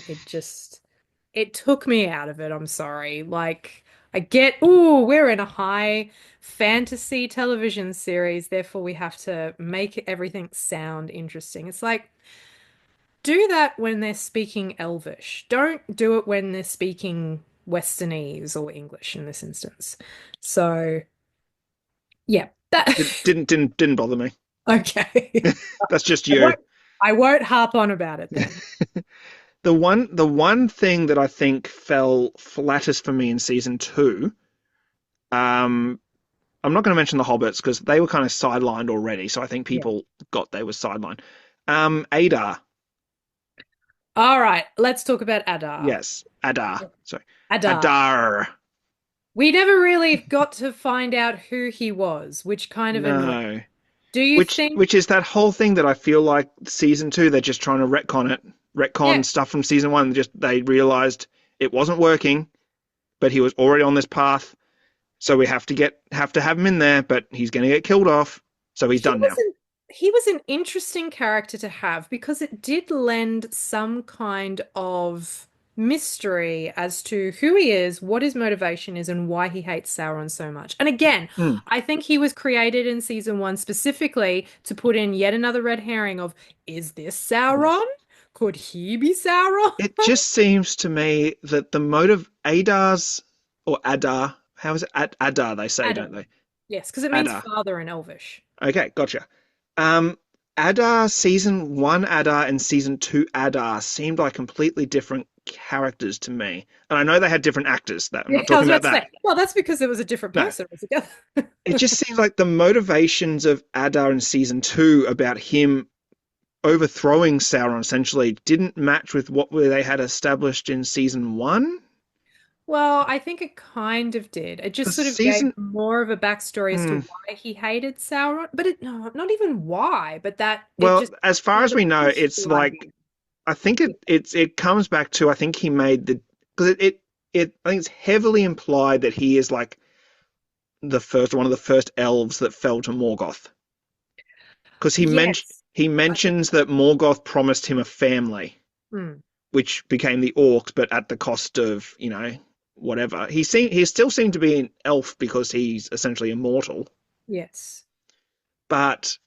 Speaker 2: It took me out of it. I'm sorry. Like, I get, ooh, we're in a high fantasy television series, therefore we have to make everything sound interesting. It's like, do that when they're speaking Elvish. Don't do it when they're speaking Westernese or English in this instance. So, yeah, that
Speaker 1: Didn't bother me.
Speaker 2: okay.
Speaker 1: That's just
Speaker 2: I
Speaker 1: you.
Speaker 2: won't I won't harp on about it then.
Speaker 1: The one thing that I think fell flattest for me in season two, um, I'm not going to mention the hobbits because they were kind of sidelined already, so I think
Speaker 2: Yeah.
Speaker 1: people got they were sidelined. Adar,
Speaker 2: All right, let's talk about Adar.
Speaker 1: yes, Adar, sorry,
Speaker 2: Adar.
Speaker 1: Adar.
Speaker 2: We never really got to find out who he was, which kind of annoyed.
Speaker 1: No,
Speaker 2: Do you think?
Speaker 1: which is that whole thing that I feel like season two they're just trying to retcon it,
Speaker 2: Yeah,
Speaker 1: retcon stuff from season one. Just they realized it wasn't working, but he was already on this path, so we have to have him in there, but he's going to get killed off, so he's
Speaker 2: he
Speaker 1: done
Speaker 2: was
Speaker 1: now.
Speaker 2: he was an interesting character to have because it did lend some kind of mystery as to who he is, what his motivation is, and why he hates Sauron so much. And again,
Speaker 1: Mm.
Speaker 2: I think he was created in season one specifically to put in yet another red herring of, is this Sauron?
Speaker 1: Yes.
Speaker 2: Could he be Sauron?
Speaker 1: It just seems to me that the motive Adar's or Adar, how is it? Adar, they say, don't
Speaker 2: Adam.
Speaker 1: they?
Speaker 2: Yes, because it means
Speaker 1: Adar.
Speaker 2: father in Elvish.
Speaker 1: Okay, gotcha. Um, Adar, season one Adar and season two Adar seemed like completely different characters to me. And I know they had different actors. That I'm
Speaker 2: Yeah,
Speaker 1: not
Speaker 2: I
Speaker 1: talking
Speaker 2: was
Speaker 1: about
Speaker 2: about to
Speaker 1: that.
Speaker 2: say, well, that's because it was a different
Speaker 1: No.
Speaker 2: person altogether.
Speaker 1: It just seems like the motivations of Adar in season two about him overthrowing Sauron essentially didn't match with what they had established in season one.
Speaker 2: Well, I think it kind of did. It just
Speaker 1: Because
Speaker 2: sort of gave
Speaker 1: season,
Speaker 2: more of a backstory as to
Speaker 1: mm,
Speaker 2: why he hated Sauron. But it no, not even why, but that it
Speaker 1: well,
Speaker 2: just
Speaker 1: as far
Speaker 2: sort
Speaker 1: as
Speaker 2: of
Speaker 1: we know,
Speaker 2: pushed
Speaker 1: it's
Speaker 2: the idea.
Speaker 1: like I think it comes back to I think he made the because I think it's heavily implied that he is like the first one of the first elves that fell to Morgoth because
Speaker 2: Yes,
Speaker 1: he
Speaker 2: I think
Speaker 1: mentions
Speaker 2: so.
Speaker 1: that Morgoth promised him a family,
Speaker 2: Hmm.
Speaker 1: which became the orcs, but at the cost of whatever. He still seemed to be an elf because he's essentially immortal,
Speaker 2: Yes.
Speaker 1: but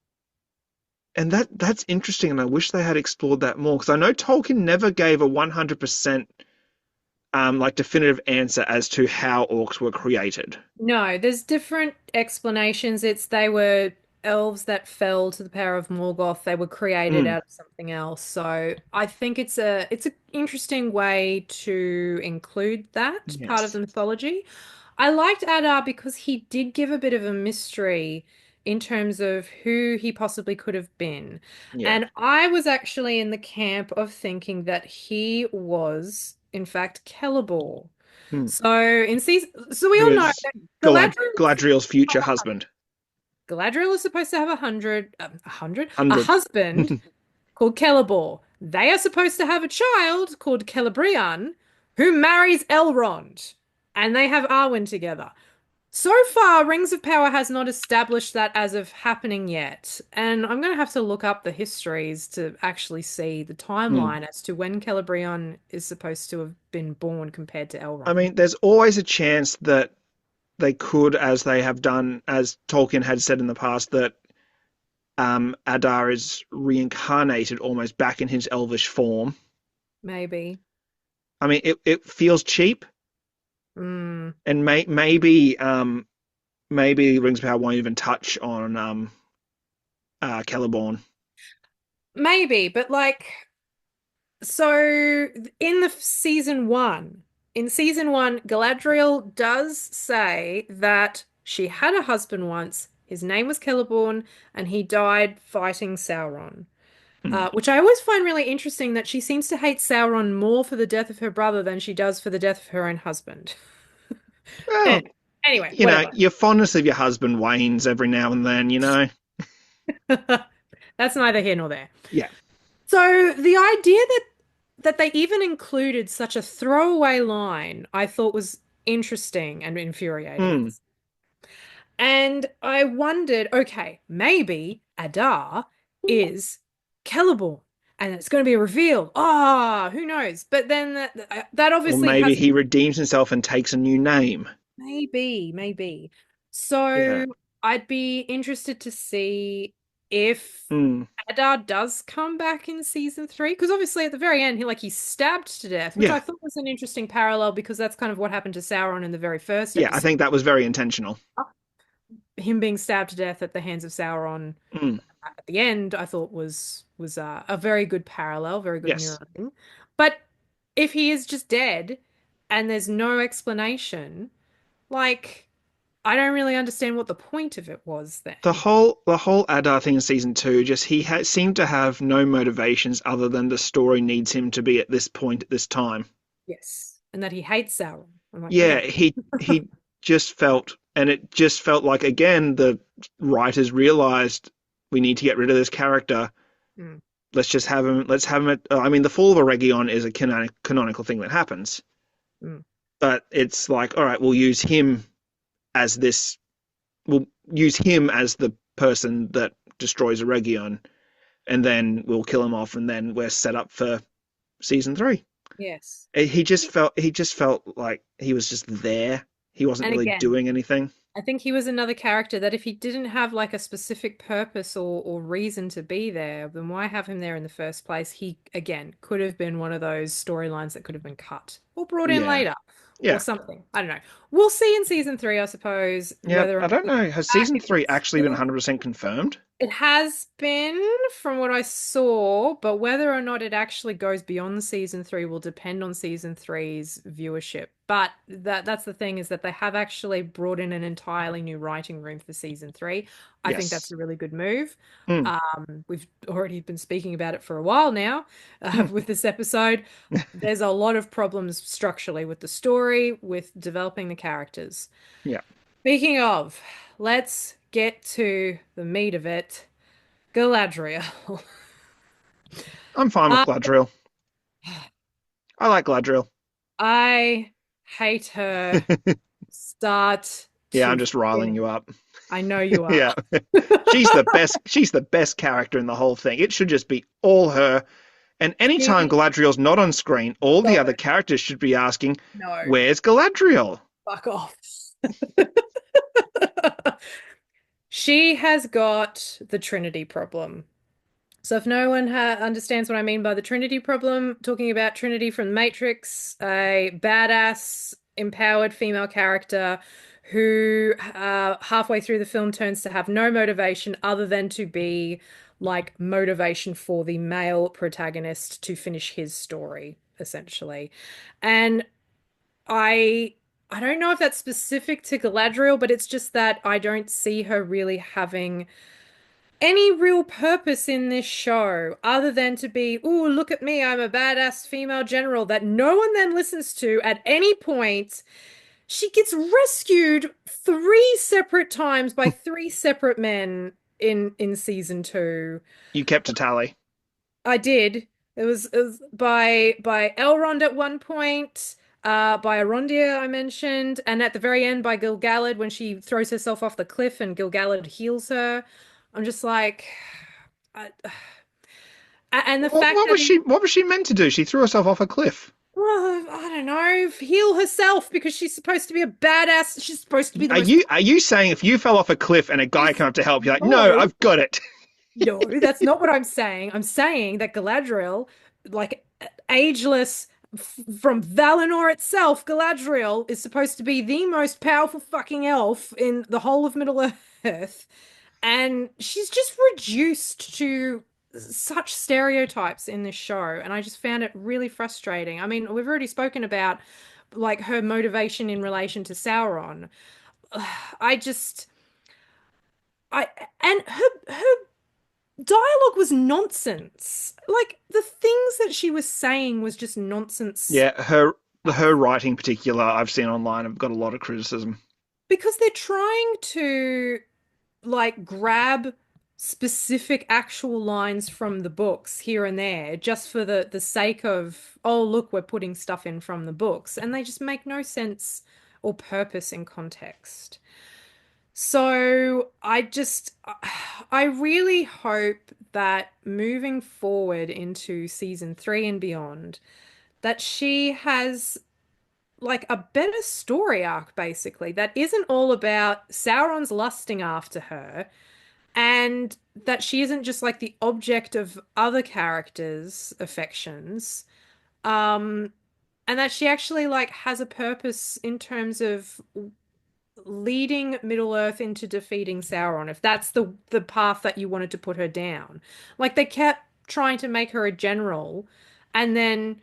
Speaker 1: and that's interesting, and I wish they had explored that more because I know Tolkien never gave a 100% like definitive answer as to how orcs were created.
Speaker 2: No, there's different explanations. It's they were elves that fell to the power of Morgoth. They were created
Speaker 1: Mm,
Speaker 2: out of something else. So I think it's an interesting way to include that part of
Speaker 1: yes.
Speaker 2: the mythology. I liked Adar because he did give a bit of a mystery in terms of who he possibly could have been.
Speaker 1: Yeah.
Speaker 2: And I was actually in the camp of thinking that he was, in fact, Celeborn.
Speaker 1: Mm.
Speaker 2: So we
Speaker 1: Who
Speaker 2: all know
Speaker 1: is
Speaker 2: that Galadriel's
Speaker 1: Galadriel's future husband?
Speaker 2: Galadriel is supposed to have a
Speaker 1: 100.
Speaker 2: husband called Celeborn. They are supposed to have a child called Celebrian who marries Elrond, and they have Arwen together. So far, Rings of Power has not established that as of happening yet, and I'm going to have to look up the histories to actually see the
Speaker 1: Mm.
Speaker 2: timeline as to when Celebrian is supposed to have been born compared to
Speaker 1: I
Speaker 2: Elrond.
Speaker 1: mean, there's always a chance that they could, as they have done, as Tolkien had said in the past, that Adar is reincarnated almost back in his elvish form.
Speaker 2: Maybe.
Speaker 1: I mean, it feels cheap,
Speaker 2: Mm.
Speaker 1: and maybe maybe Rings of Power won't even touch on Celeborn.
Speaker 2: Maybe, but so in the in season one, Galadriel does say that she had a husband once. His name was Celeborn, and he died fighting Sauron.
Speaker 1: Mm.
Speaker 2: Which I always find really interesting that she seems to hate Sauron more for the death of her brother than she does for the death of her own husband. Eh,
Speaker 1: Well,
Speaker 2: anyway, whatever.
Speaker 1: your fondness of your husband wanes every now and then.
Speaker 2: That's neither here nor there.
Speaker 1: Yeah.
Speaker 2: So the idea that they even included such a throwaway line, I thought was interesting and infuriating at
Speaker 1: Hmm.
Speaker 2: this. And I wondered, okay, maybe Adar is Celeborn, and it's going to be a reveal. Ah, who knows? But then that
Speaker 1: Or
Speaker 2: obviously
Speaker 1: maybe
Speaker 2: hasn't.
Speaker 1: he redeems himself and takes a new name.
Speaker 2: Maybe.
Speaker 1: Yeah.
Speaker 2: So I'd be interested to see if
Speaker 1: Hmm.
Speaker 2: Adar does come back in season three, because obviously at the very end he's stabbed to death, which
Speaker 1: Yeah.
Speaker 2: I thought was an interesting parallel because that's kind of what happened to Sauron in the very first
Speaker 1: Yeah, I
Speaker 2: episode.
Speaker 1: think that was very intentional.
Speaker 2: Him being stabbed to death at the hands of Sauron
Speaker 1: Hmm.
Speaker 2: at the end, I thought was a very good parallel, very good
Speaker 1: Yes.
Speaker 2: mirroring. But if he is just dead and there's no explanation, like I don't really understand what the point of it was then.
Speaker 1: The whole Adar thing in season two, just seemed to have no motivations other than the story needs him to be at this point at this time.
Speaker 2: Yes. And that he hates Sauron. I'm like,
Speaker 1: Yeah,
Speaker 2: yeah.
Speaker 1: he just felt, and it just felt like again the writers realized we need to get rid of this character.
Speaker 2: Mm,
Speaker 1: Let's just have him. Let's have him. I mean, the fall of a Region is a canonical thing that happens,
Speaker 2: mm,
Speaker 1: but it's like, all right, we'll use him as this. We'll use him as the person that destroys a Region, and then we'll kill him off, and then we're set up for season three.
Speaker 2: yes.
Speaker 1: He just felt like he was just there. He wasn't
Speaker 2: And
Speaker 1: really
Speaker 2: again,
Speaker 1: doing anything.
Speaker 2: I think he was another character that if he didn't have like a specific purpose or reason to be there, then why have him there in the first place? He, again, could have been one of those storylines that could have been cut or brought in
Speaker 1: Yeah,
Speaker 2: later or
Speaker 1: yeah,
Speaker 2: something. I don't know. We'll see in season three, I suppose,
Speaker 1: yeah.
Speaker 2: whether or
Speaker 1: I
Speaker 2: not
Speaker 1: don't
Speaker 2: he
Speaker 1: know.
Speaker 2: comes
Speaker 1: Has
Speaker 2: back,
Speaker 1: season
Speaker 2: if
Speaker 1: three
Speaker 2: it's
Speaker 1: actually been
Speaker 2: still.
Speaker 1: 100% confirmed?
Speaker 2: It has been from what I saw, but whether or not it actually goes beyond season three will depend on season three's viewership. But that's the thing is that they have actually brought in an entirely new writing room for season three. I think that's
Speaker 1: Yes.
Speaker 2: a really good move.
Speaker 1: Mm,
Speaker 2: We've already been speaking about it for a while now,
Speaker 1: mm,
Speaker 2: with this episode. There's a lot of problems structurally with the story, with developing the characters.
Speaker 1: yeah.
Speaker 2: Speaking of, let's get to the meat of it. Galadriel.
Speaker 1: I'm fine with
Speaker 2: I,
Speaker 1: Gladriel. I like Gladriel.
Speaker 2: I hate her start
Speaker 1: Yeah, I'm
Speaker 2: to
Speaker 1: just riling
Speaker 2: finish.
Speaker 1: you up.
Speaker 2: I know you are.
Speaker 1: Yeah. She's the best. She's the best character in the whole thing. It should just be all her. And anytime
Speaker 2: She,
Speaker 1: Galadriel's not on screen, all the
Speaker 2: stop
Speaker 1: other
Speaker 2: it.
Speaker 1: characters should be asking,
Speaker 2: No,
Speaker 1: "Where's Galadriel?"
Speaker 2: fuck off. She has got the Trinity problem. So if no one understands what I mean by the Trinity problem, talking about Trinity from The Matrix, a badass, empowered female character who halfway through the film turns to have no motivation other than to be like motivation for the male protagonist to finish his story, essentially. And I I don't know if that's specific to Galadriel, but it's just that I don't see her really having any real purpose in this show other than to be, ooh, look at me, I'm a badass female general that no one then listens to at any point. She gets rescued three separate times by three separate men in season two.
Speaker 1: You kept a tally.
Speaker 2: I did. It was by Elrond at one point, by Arondir I mentioned, and at the very end by Gil-galad when she throws herself off the cliff and Gil-galad heals her. I'm just like, I, and the fact
Speaker 1: What
Speaker 2: that
Speaker 1: was
Speaker 2: he,
Speaker 1: she? What was she meant to do? She threw herself off a cliff.
Speaker 2: well, I don't know, heal herself because she's supposed to be a badass. She's supposed to be the most.
Speaker 1: Are you saying if you fell off a cliff and a guy came up to help, you're like, no,
Speaker 2: No,
Speaker 1: I've got it.
Speaker 2: no, that's not what I'm saying. I'm saying that Galadriel, like ageless from Valinor itself, Galadriel is supposed to be the most powerful fucking elf in the whole of Middle Earth, and she's just reduced to such stereotypes in this show, and I just found it really frustrating. I mean, we've already spoken about like her motivation in relation to Sauron. I just I and her dialogue was nonsense. Like the things that she was saying was just nonsense
Speaker 1: Yeah, her writing in particular, I've seen online. I've got a lot of criticism.
Speaker 2: because they're trying to like grab specific actual lines from the books here and there just for the sake of, oh, look, we're putting stuff in from the books, and they just make no sense or purpose in context. So I really hope that moving forward into season three and beyond, that she has like a better story arc, basically, that isn't all about Sauron's lusting after her, and that she isn't just like the object of other characters' affections. Um, and that she actually like has a purpose in terms of leading Middle Earth into defeating Sauron, if that's the path that you wanted to put her down. Like they kept trying to make her a general and then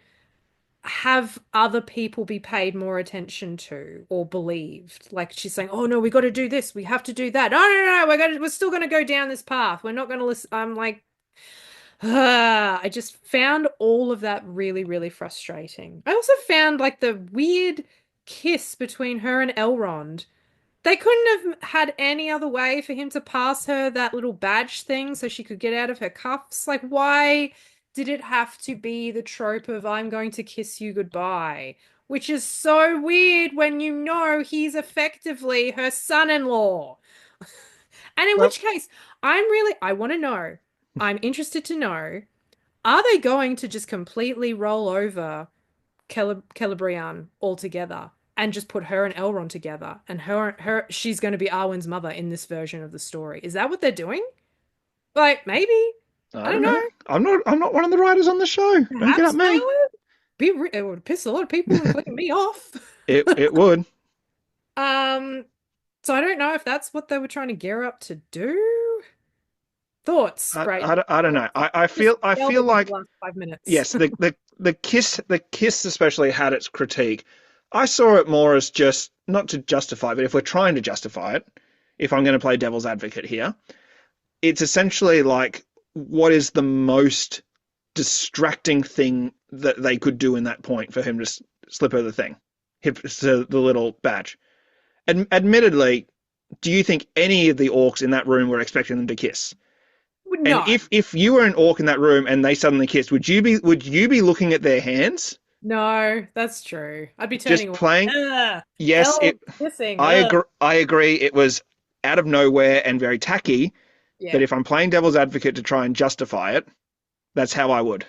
Speaker 2: have other people be paid more attention to or believed. Like she's saying, "Oh no, we got to do this. We have to do that. No, no, no, we're still going to go down this path. We're not going to listen." I'm like, I just found all of that really, really frustrating. I also found like the weird kiss between her and Elrond. They couldn't have had any other way for him to pass her that little badge thing so she could get out of her cuffs. Like, why did it have to be the trope of I'm going to kiss you goodbye? Which is so weird when you know he's effectively her son-in-law. And in
Speaker 1: Well,
Speaker 2: which case, I want to know, I'm interested to know, are they going to just completely roll over Celebrian altogether and just put her and Elrond together, and she's going to be Arwen's mother in this version of the story? Is that what they're doing? Like maybe. I
Speaker 1: I
Speaker 2: don't
Speaker 1: don't know.
Speaker 2: know.
Speaker 1: I'm not one of the writers on the show. Don't get at
Speaker 2: Perhaps they
Speaker 1: me.
Speaker 2: would it would piss a lot of people, including me, off.
Speaker 1: It would.
Speaker 2: Um, so I don't know if that's what they were trying to gear up to do. Thoughts, Brighton?
Speaker 1: I don't know.
Speaker 2: Thoughts? Just
Speaker 1: I
Speaker 2: delve
Speaker 1: feel
Speaker 2: into the
Speaker 1: like
Speaker 2: last 5 minutes.
Speaker 1: yes, the kiss especially had its critique. I saw it more as just not to justify, but if we're trying to justify it, if I'm going to play devil's advocate here, it's essentially like what is the most distracting thing that they could do in that point for him to slip her the thing, the little badge. Admittedly, do you think any of the orcs in that room were expecting them to kiss? And
Speaker 2: No,
Speaker 1: if you were an orc in that room and they suddenly kissed, would you be looking at their hands?
Speaker 2: no, that's true. I'd be turning
Speaker 1: Just
Speaker 2: away.
Speaker 1: playing?
Speaker 2: Ugh,
Speaker 1: Yes,
Speaker 2: elves
Speaker 1: it.
Speaker 2: kissing. Ugh.
Speaker 1: I agree. It was out of nowhere and very tacky. But
Speaker 2: Yeah.
Speaker 1: if I'm playing devil's advocate to try and justify it, that's how I would.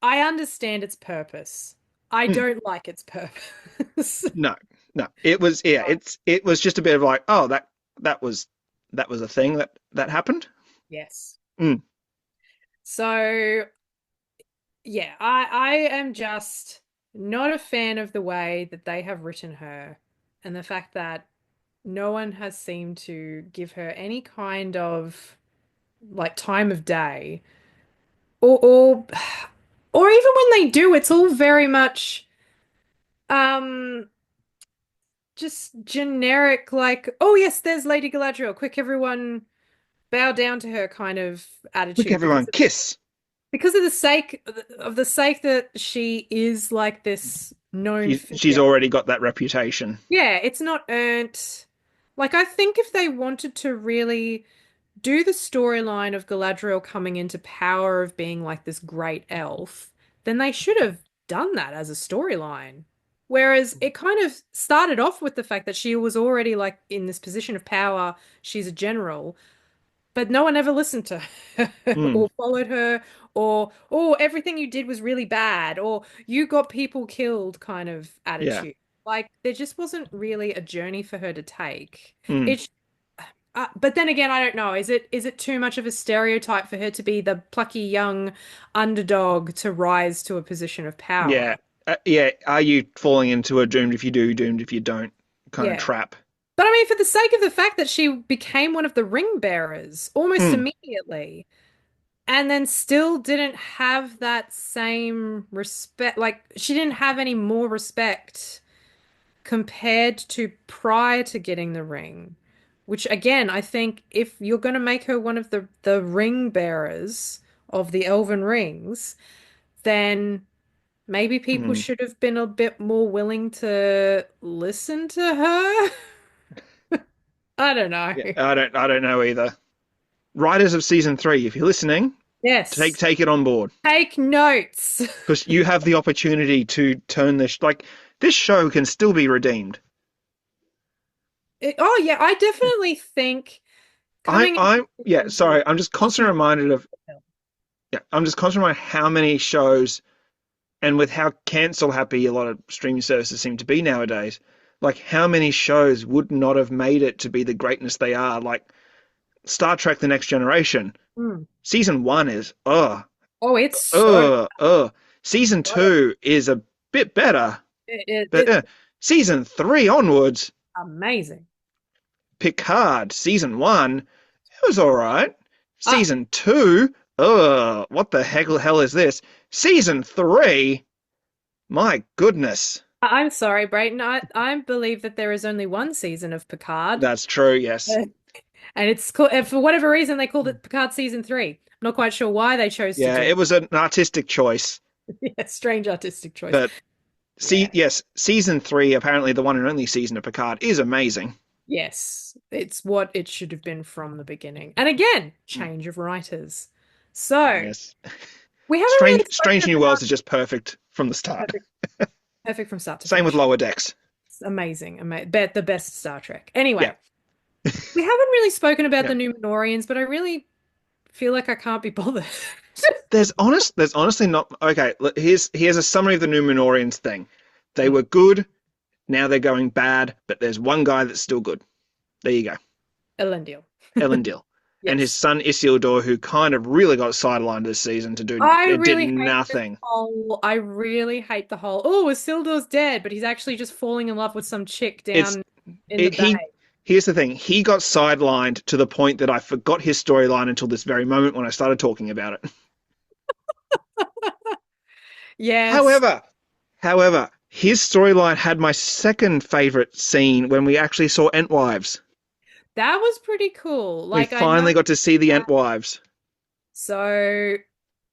Speaker 2: I understand its purpose. I
Speaker 1: Mm,
Speaker 2: don't like its purpose.
Speaker 1: no, no. It was yeah. It was just a bit of like, oh, that was that was a thing that happened.
Speaker 2: Yes.
Speaker 1: Mm,
Speaker 2: So yeah, I am just not a fan of the way that they have written her and the fact that no one has seemed to give her any kind of like time of day or or even when they do, it's all very much um just generic like, oh yes, there's Lady Galadriel. Quick, everyone bow down to her kind of
Speaker 1: quick,
Speaker 2: attitude
Speaker 1: everyone, kiss.
Speaker 2: because of the sake that she is like this known
Speaker 1: She's
Speaker 2: figure.
Speaker 1: already got that reputation.
Speaker 2: Yeah, it's not earned. Like I think if they wanted to really do the storyline of Galadriel coming into power of being like this great elf, then they should have done that as a storyline. Whereas it kind of started off with the fact that she was already like in this position of power, she's a general, but no one ever listened to her
Speaker 1: Mm,
Speaker 2: or followed her or oh everything you did was really bad or you got people killed kind of
Speaker 1: yeah.
Speaker 2: attitude. Like there just wasn't really a journey for her to take.
Speaker 1: Mm,
Speaker 2: It's but then again, I don't know. Is it too much of a stereotype for her to be the plucky young underdog to rise to a position of
Speaker 1: yeah.
Speaker 2: power?
Speaker 1: Yeah. Are you falling into a doomed if you do, doomed if you don't kind of
Speaker 2: Yeah.
Speaker 1: trap?
Speaker 2: But I mean, for the sake of the fact that she became one of the ring bearers almost
Speaker 1: Mm,
Speaker 2: immediately, and then still didn't have that same respect, like she didn't have any more respect compared to prior to getting the ring. Which again, I think if you're going to make her one of the ring bearers of the Elven Rings, then maybe people
Speaker 1: mm.
Speaker 2: should have been a bit more willing to listen to her. I don't know.
Speaker 1: Yeah. I don't know either. Writers of season three, if you're listening,
Speaker 2: Yes.
Speaker 1: take it on board
Speaker 2: Take notes.
Speaker 1: because you have the opportunity to turn this like this show can still be redeemed.
Speaker 2: Oh yeah, I definitely think coming into
Speaker 1: I'm yeah.
Speaker 2: season
Speaker 1: Sorry,
Speaker 2: three,
Speaker 1: I'm just constantly
Speaker 2: she
Speaker 1: reminded of yeah. I'm just constantly reminded how many shows and with how cancel happy a lot of streaming services seem to be nowadays. Like how many shows would not have made it to be the greatness they are? Like Star Trek: The Next Generation.
Speaker 2: Hmm.
Speaker 1: Season one is
Speaker 2: Oh, it's so
Speaker 1: Season two is a bit better, but
Speaker 2: it's
Speaker 1: season three onwards,
Speaker 2: amazing.
Speaker 1: Picard season one, it was all right.
Speaker 2: Ah,
Speaker 1: Season two, what the hell is this? Season three, my goodness.
Speaker 2: I'm sorry, Brayton. I believe that there is only one season of Picard,
Speaker 1: That's true, yes.
Speaker 2: and it's called, and for whatever reason they called it Picard season three. I'm not quite sure why they chose to
Speaker 1: Yeah,
Speaker 2: do
Speaker 1: it was an artistic choice,
Speaker 2: it. Yeah, strange artistic choice.
Speaker 1: but
Speaker 2: Yeah.
Speaker 1: yes, season three, apparently the one and only season of Picard, is amazing.
Speaker 2: Yes, it's what it should have been from the beginning. And again,
Speaker 1: Mm,
Speaker 2: change of writers. So
Speaker 1: yes.
Speaker 2: we haven't really spoken
Speaker 1: Strange New
Speaker 2: about
Speaker 1: Worlds is just perfect from the start.
Speaker 2: perfect, perfect from start to
Speaker 1: Same with
Speaker 2: finish.
Speaker 1: Lower Decks.
Speaker 2: It's amazing, the best Star Trek.
Speaker 1: Yeah,
Speaker 2: Anyway, we haven't really spoken about
Speaker 1: yeah.
Speaker 2: the Numenorians, but I really feel like I can't be bothered.
Speaker 1: There's honestly not okay. Here's a summary of the Numenorians thing. They were good, now they're going bad, but there's one guy that's still good. There you go,
Speaker 2: Elendil.
Speaker 1: Elendil, and his
Speaker 2: Yes.
Speaker 1: son Isildur, who kind of really got sidelined this season to do
Speaker 2: I
Speaker 1: it did
Speaker 2: really hate this
Speaker 1: nothing.
Speaker 2: whole, I really hate the whole, oh, Isildur's dead, but he's actually just falling in love with some chick
Speaker 1: It's
Speaker 2: down in the
Speaker 1: it he
Speaker 2: bay.
Speaker 1: Here's the thing. He got sidelined to the point that I forgot his storyline until this very moment when I started talking about it.
Speaker 2: Yes,
Speaker 1: However, his storyline had my second favorite scene when we actually saw Entwives.
Speaker 2: that was pretty cool.
Speaker 1: We
Speaker 2: Like I know
Speaker 1: finally got to see the
Speaker 2: that.
Speaker 1: Entwives.
Speaker 2: So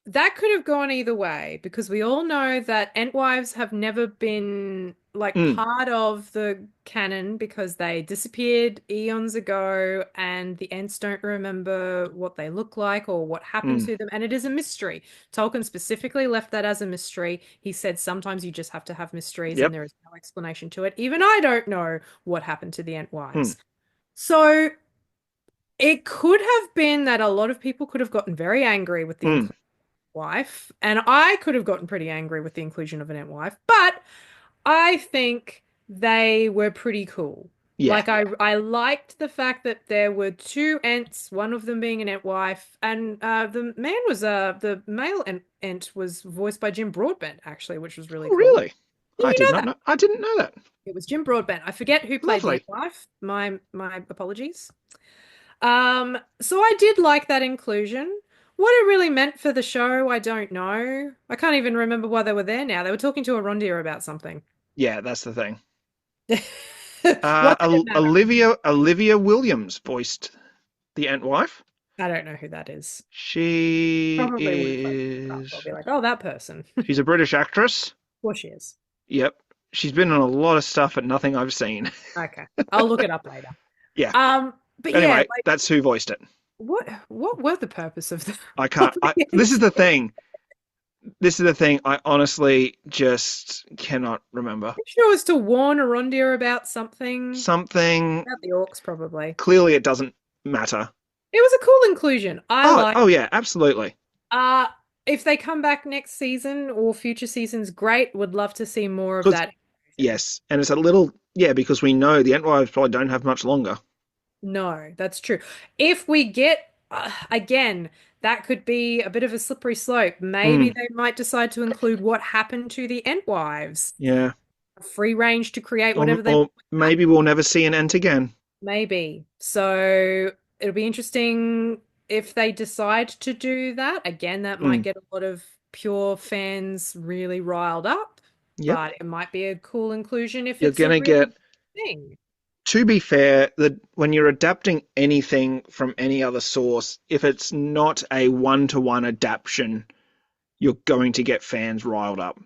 Speaker 2: that could have gone either way because we all know that Entwives have never been like
Speaker 1: Mm,
Speaker 2: part of the canon because they disappeared eons ago and the Ents don't remember what they look like or what happened
Speaker 1: mm.
Speaker 2: to them. And it is a mystery. Tolkien specifically left that as a mystery. He said sometimes you just have to have mysteries and
Speaker 1: Yep.
Speaker 2: there is no explanation to it. Even I don't know what happened to the
Speaker 1: Mm,
Speaker 2: Entwives. So it could have been that a lot of people could have gotten very angry with the
Speaker 1: mm.
Speaker 2: inclusion wife, and I could have gotten pretty angry with the inclusion of an ant wife, but I think they were pretty cool.
Speaker 1: Yeah.
Speaker 2: Like I liked the fact that there were two ants, one of them being an ant wife, and the male ant was voiced by Jim Broadbent actually, which was really
Speaker 1: Oh,
Speaker 2: cool.
Speaker 1: really?
Speaker 2: Did
Speaker 1: I
Speaker 2: you
Speaker 1: did
Speaker 2: know
Speaker 1: not
Speaker 2: that?
Speaker 1: know. I didn't know that.
Speaker 2: It was Jim Broadbent. I forget who played the ant
Speaker 1: Lovely.
Speaker 2: wife. My apologies. So I did like that inclusion. What it really meant for the show, I don't know. I can't even remember why they were there now. They were talking to Arondir about something.
Speaker 1: Yeah, that's the thing.
Speaker 2: What did it matter?
Speaker 1: Olivia Williams voiced the Entwife.
Speaker 2: I don't know who that is.
Speaker 1: She
Speaker 2: Probably wouldn't play up. I'll
Speaker 1: is.
Speaker 2: be like, oh, that person. Of
Speaker 1: She's a British actress.
Speaker 2: course she is.
Speaker 1: Yep. She's been in a lot of stuff, but nothing I've seen.
Speaker 2: Okay. I'll look it up later.
Speaker 1: Yeah.
Speaker 2: But yeah,
Speaker 1: Anyway,
Speaker 2: like
Speaker 1: that's who voiced it.
Speaker 2: what were the purpose of the
Speaker 1: I
Speaker 2: of
Speaker 1: can't.
Speaker 2: the
Speaker 1: This is the thing. This is the thing. I honestly just cannot remember.
Speaker 2: sure it was to warn Arondir about something.
Speaker 1: Something.
Speaker 2: About the orcs, probably.
Speaker 1: Clearly, it doesn't matter.
Speaker 2: It was a cool inclusion. I
Speaker 1: Oh,
Speaker 2: like.
Speaker 1: oh yeah, absolutely.
Speaker 2: Uh, if they come back next season or future seasons, great. Would love to see more of
Speaker 1: Because
Speaker 2: that.
Speaker 1: yes, and it's a little yeah because we know the Entwives probably don't have much longer.
Speaker 2: No, that's true. If we get, again, that could be a bit of a slippery slope. Maybe
Speaker 1: Hmm.
Speaker 2: they might decide to include what happened to the Entwives.
Speaker 1: Yeah.
Speaker 2: Free range to create whatever they
Speaker 1: Or
Speaker 2: want with that.
Speaker 1: maybe we'll never see an Ent again.
Speaker 2: Maybe. So it'll be interesting if they decide to do that. Again, that might
Speaker 1: Hmm.
Speaker 2: get a lot of pure fans really riled up,
Speaker 1: Yep.
Speaker 2: but it might be a cool inclusion if
Speaker 1: You're
Speaker 2: it's a
Speaker 1: gonna
Speaker 2: really
Speaker 1: get.
Speaker 2: good thing.
Speaker 1: To be fair, that when you're adapting anything from any other source, if it's not a one-to-one adaptation, you're going to get fans riled up.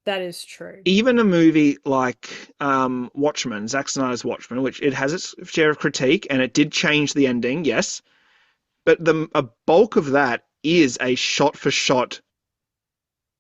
Speaker 2: That is true.
Speaker 1: Even a movie like Watchmen, Zack Snyder's Watchmen, which it has its share of critique, and it did change the ending, yes, but a bulk of that is a shot-for-shot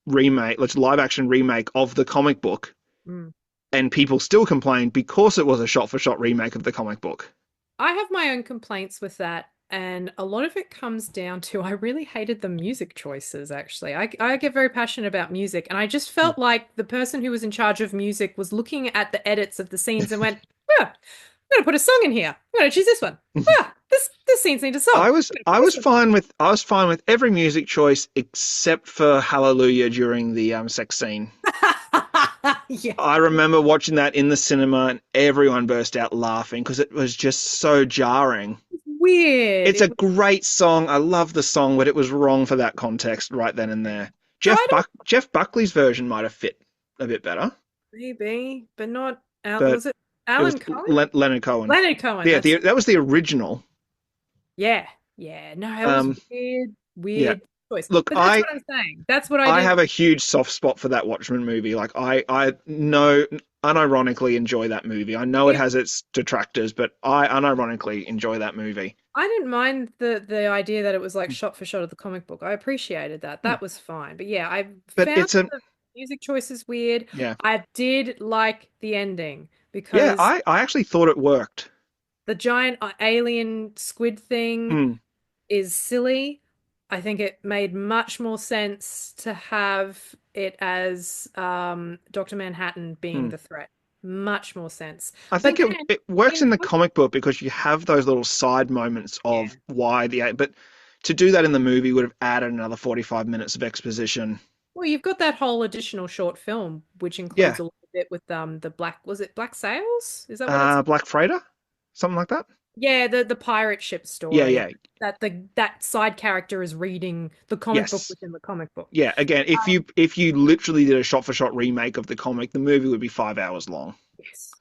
Speaker 1: remake, let's live-action remake of the comic book,
Speaker 2: Mm.
Speaker 1: and people still complain because it was a shot-for-shot remake of the comic book.
Speaker 2: I have my own complaints with that, and a lot of it comes down to I really hated the music choices, actually. I get very passionate about music, and I just felt like the person who was in charge of music was looking at the edits of the scenes and went, yeah, I'm gonna put a song in here. I'm gonna choose this one. Yeah, this scenes need a song.
Speaker 1: I
Speaker 2: I'm
Speaker 1: was
Speaker 2: gonna
Speaker 1: I
Speaker 2: put
Speaker 1: was
Speaker 2: this one.
Speaker 1: fine with every music choice except for Hallelujah during the sex scene.
Speaker 2: Yeah,
Speaker 1: I remember watching that in the cinema and everyone burst out laughing because it was just so jarring.
Speaker 2: weird.
Speaker 1: It's a
Speaker 2: It was,
Speaker 1: great song. I love the song, but it was wrong for that context right then and there.
Speaker 2: so I don't
Speaker 1: Jeff Buckley's version might have fit a bit better,
Speaker 2: maybe, but not Al,
Speaker 1: but
Speaker 2: was it
Speaker 1: it was
Speaker 2: Alan Cohen?
Speaker 1: Leonard Cohen.
Speaker 2: Leonard Cohen,
Speaker 1: Yeah,
Speaker 2: that's
Speaker 1: that was the original.
Speaker 2: yeah, yeah. No, it was
Speaker 1: Um,
Speaker 2: weird,
Speaker 1: yeah.
Speaker 2: weird choice.
Speaker 1: Look,
Speaker 2: But that's what I'm saying. That's what I
Speaker 1: I
Speaker 2: didn't.
Speaker 1: have a huge soft spot for that Watchmen movie. Like I know unironically enjoy that movie. I know it
Speaker 2: It,
Speaker 1: has its detractors, but I unironically enjoy that movie.
Speaker 2: I didn't mind the idea that it was like shot for shot of the comic book. I appreciated that.
Speaker 1: Hmm.
Speaker 2: That was fine. But yeah, I
Speaker 1: But
Speaker 2: found
Speaker 1: it's a
Speaker 2: the music choices weird.
Speaker 1: yeah.
Speaker 2: I did like the ending
Speaker 1: Yeah,
Speaker 2: because
Speaker 1: I actually thought it worked.
Speaker 2: the giant alien squid thing
Speaker 1: Hmm.
Speaker 2: is silly. I think it made much more sense to have it as Dr. Manhattan being
Speaker 1: Hmm.
Speaker 2: the threat. Much more sense.
Speaker 1: I
Speaker 2: But
Speaker 1: think
Speaker 2: then
Speaker 1: it works
Speaker 2: in
Speaker 1: in the comic book because you have those little side moments
Speaker 2: yeah.
Speaker 1: of why but to do that in the movie would have added another 45 minutes of exposition.
Speaker 2: Well, you've got that whole additional short film, which includes
Speaker 1: Yeah.
Speaker 2: a little bit with the black, was it Black Sails? Is that what it's?
Speaker 1: Black Freighter? something like that.
Speaker 2: Yeah, the pirate ship
Speaker 1: Yeah,
Speaker 2: story
Speaker 1: yeah,
Speaker 2: that the that side character is reading the comic book
Speaker 1: yes,
Speaker 2: within the comic book.
Speaker 1: yeah. Again,
Speaker 2: Um,
Speaker 1: if you literally did a shot for shot remake of the comic, the movie would be 5 hours long.
Speaker 2: yes.